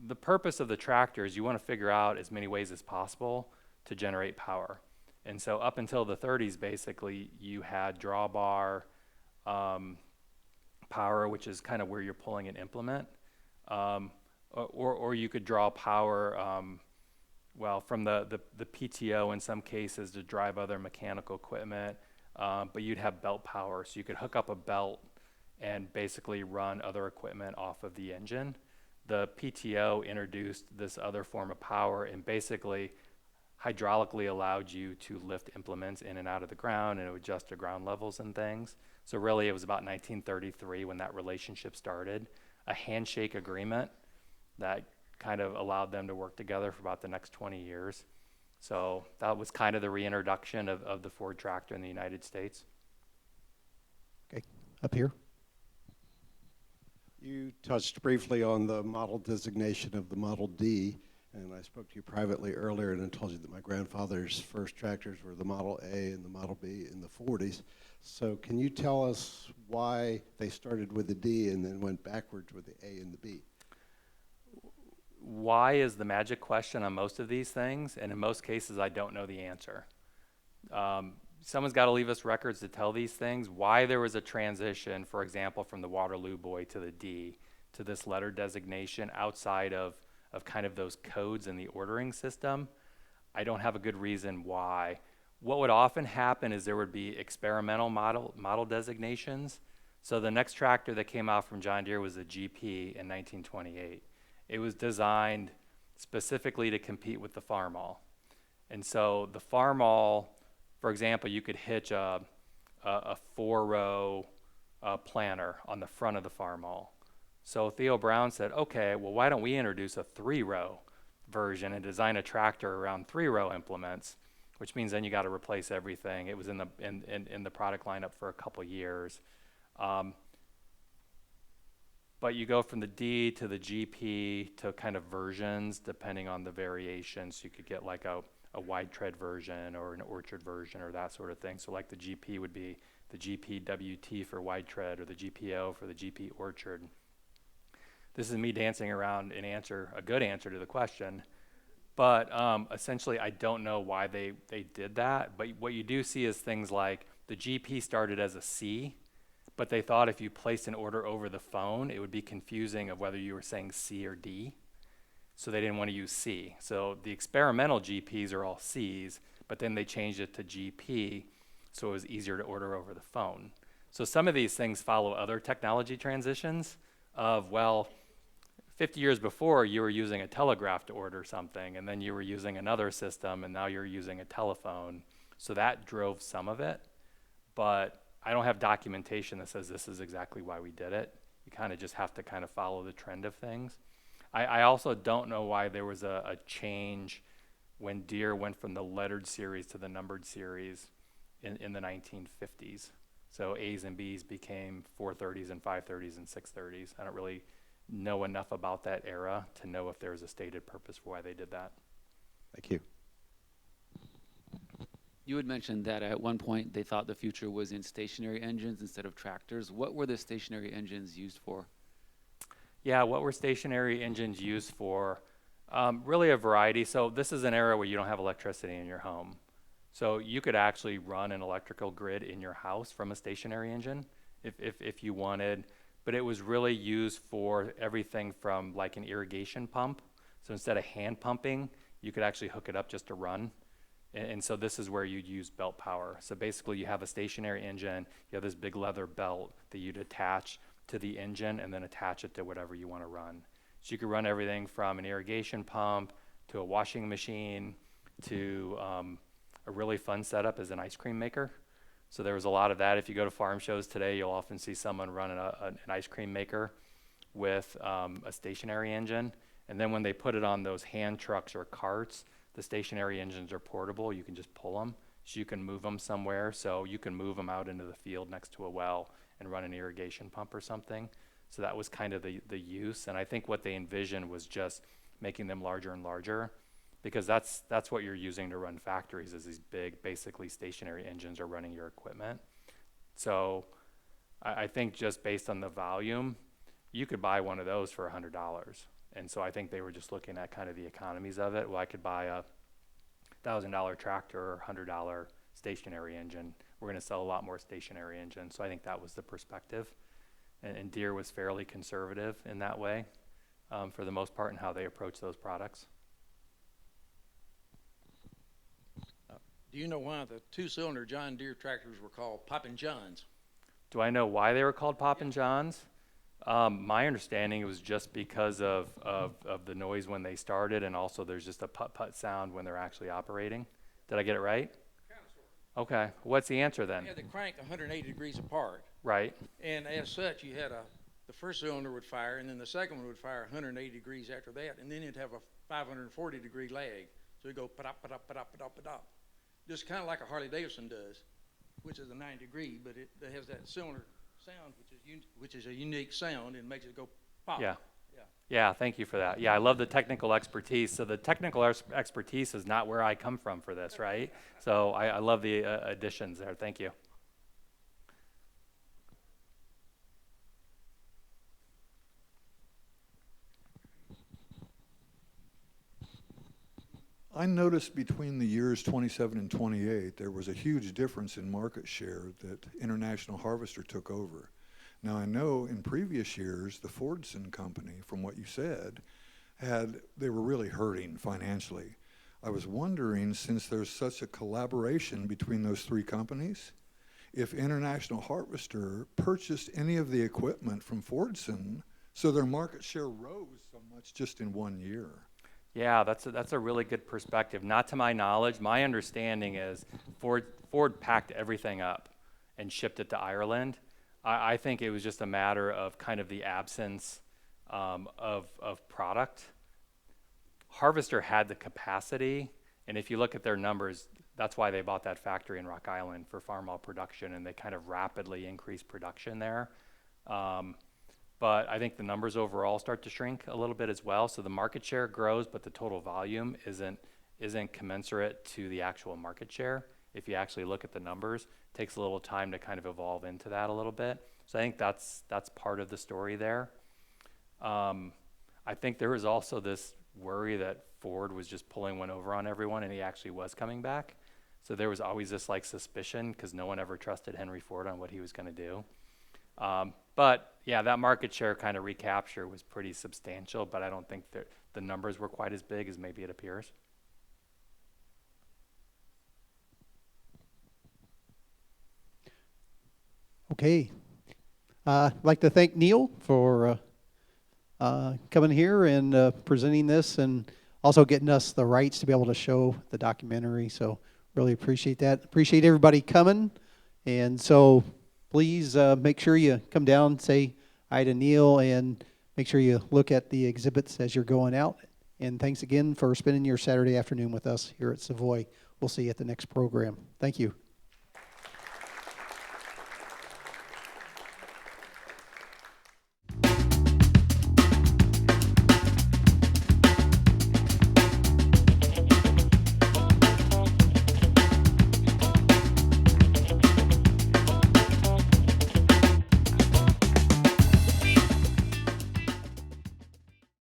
S2: the purpose of the tractor is you want to figure out as many ways as possible to generate power. And so up until the 30s, basically, you had drawbar power, which is kind of where you're pulling an implement, or you could draw power, from the PTO in some cases to drive other mechanical equipment, but you'd have belt power, so you could hook up a belt and basically run other equipment off of the engine. The PTO introduced this other form of power and basically hydraulically allowed you to lift implements in and out of the ground and adjust to ground levels and things. So really it was about 1933 when that relationship started, a handshake agreement that kind of allowed them to work together for about the next 20 years. So that was kind of the reintroduction of the Ford tractor in the United States.
S1: Okay, up here.
S4: You touched briefly on the model designation of the Model D, and I spoke to you privately earlier and I told you that my grandfather's first tractors were the Model A and the Model B in the 40s. So can you tell us why they started with the D and then went backwards with the A and the B?
S2: Why is the magic question on most of these things, and in most cases I don't know the answer. Someone's got to leave us records to tell these things. Why there was a transition, for example, from the Waterloo Boy to the D to this letter designation outside of kind of those codes in the ordering system, I don't have a good reason why. What would often happen is there would be experimental model designations. So the next tractor that came out from John Deere was a GP in 1928. It was designed specifically to compete with the Farmall. And so the Farmall For example, you could hitch a 4-row planter on the front of the farm haul. So Theo Brown said, okay, well, why don't we introduce a 3-row version and design a tractor around 3-row implements, which means then you got to replace everything. It was in the product lineup for a couple years. But you go from the D to the GP to kind of versions depending on the variations. You could get like a wide tread version or an orchard version or that sort of thing. So like the GP would be the GPWT for wide tread or the GPO for the GP orchard. This is me dancing around a good answer to the question. But essentially, I don't know why they did that. But what you do see is things like the GP started as a C, but they thought if you placed an order over the phone, it would be confusing of whether you were saying C or D. So they didn't want to use C. So the experimental GPs are all Cs, but then they changed it to GP, so it was easier to order over the phone. So some of these things follow other technology transitions of, well, 50 years before, you were using a telegraph to order something, and then you were using another system, and now you're using a telephone. So that drove some of it, but I don't have documentation that says this is exactly why we did it. You kind of just have to kind of follow the trend of things. I also don't know why there was a change when Deere went from the lettered series to the numbered series in the 1950s. So A's and B's became 430s and 530s and 630s. I don't really know enough about that era to know if there's a stated purpose for why they did that.
S4: Thank you.
S5: You had mentioned that at one point they thought the future was in stationary engines instead of tractors. What were the stationary engines used for?
S2: Yeah, what were stationary engines used for? Really a variety. So this is an era where you don't have electricity in your home. So you could actually run an electrical grid in your house from a stationary engine if you wanted. But it was really used for everything from like an irrigation pump. So instead of hand pumping, you could actually hook it up just to run. And so this is where you'd use belt power. So basically you have a stationary engine, you have this big leather belt that you'd attach to the engine and then attach it to whatever you want to run. So you could run everything from an irrigation pump to a washing machine to a really fun setup as an ice cream maker. So there was a lot of that. If you go to farm shows today, you'll often see someone running an ice cream maker with a stationary engine. And then when they put it on those hand trucks or carts, the stationary engines are portable. You can just pull them. So you can move them somewhere. So you can move them out into the field next to a well and run an irrigation pump or something. So that was kind of the use. And I think what they envisioned was just making them larger and larger, because that's what you're using to run factories, is these big, basically stationary engines are running your equipment. So I think just based on the volume, you could buy one of those for $100. And so I think they were just looking at kind of the economies of it. Well, I could buy a $1,000 tractor or $100 stationary engine. We're going to sell a lot more stationary engines. So I think that was the perspective. And Deere was fairly conservative in that way for the most part in how they approach those products.
S6: Do you know why the two-cylinder John Deere tractors were called Poppin' Johns?
S2: Do I know why they were called Poppin' Johns? My understanding it was just because of the noise when they started, and also there's just a putt-putt sound when they're actually operating. Did I get it right?
S6: Kind of, sort of.
S2: Okay. What's the answer then?
S6: You had the crank 180 degrees apart,
S2: Right.
S6: and as such, you had the first cylinder would fire, and then the second one would fire 180 degrees after that, and then you'd have a 540 degree lag. So it'd go pa-dop, pa-dop, pa-dop, pa-dop, pa-dop. Just kind of like a Harley Davidson does, which is a 90 degree, but it has that cylinder sound, which is a unique sound and makes it go pop.
S2: Yeah.
S6: Yeah.
S2: Yeah, thank you for that. Yeah, I love the technical expertise. So the technical expertise is not where I come from for this, right? So I love the additions there. Thank you.
S7: I noticed between the years 27 and 28, there was a huge difference in market share that International Harvester took over. Now, I know in previous years, the Fordson company, from what you said, they were really hurting financially. I was wondering, since there's such a collaboration between those three companies, if International Harvester purchased any of the equipment from Fordson so their market share rose so much just in 1 year.
S2: Yeah, that's a really good perspective. Not to my knowledge. My understanding is Ford packed everything up and shipped it to Ireland. I think it was just a matter of kind of the absence of product. Harvester had the capacity, and if you look at their numbers, that's why they bought that factory in Rock Island for Farmall production, and they kind of rapidly increased production there. But I think the numbers overall start to shrink a little bit as well. So the market share grows, but the total volume isn't commensurate to the actual market share. If you actually look at the numbers, it takes a little time to kind of evolve into that a little bit. So I think that's part of the story there. I think there was also this worry that Ford was just pulling one over on everyone, and he actually was coming back. So there was always this like suspicion because no one ever trusted Henry Ford on what he was going to do. But yeah, that market share kind of recapture was pretty substantial, but I don't think that the numbers were quite as big as maybe it appears.
S1: Okay. I'd like to thank Neil for coming here and presenting this, and also getting us the rights to be able to show the documentary. So really appreciate that. Appreciate everybody coming. And so please make sure you come down, say hi to Neil, and make sure you look at the exhibits as you're going out. And thanks again for spending your Saturday afternoon with us here at Savoy. We'll see you at the next program. Thank you.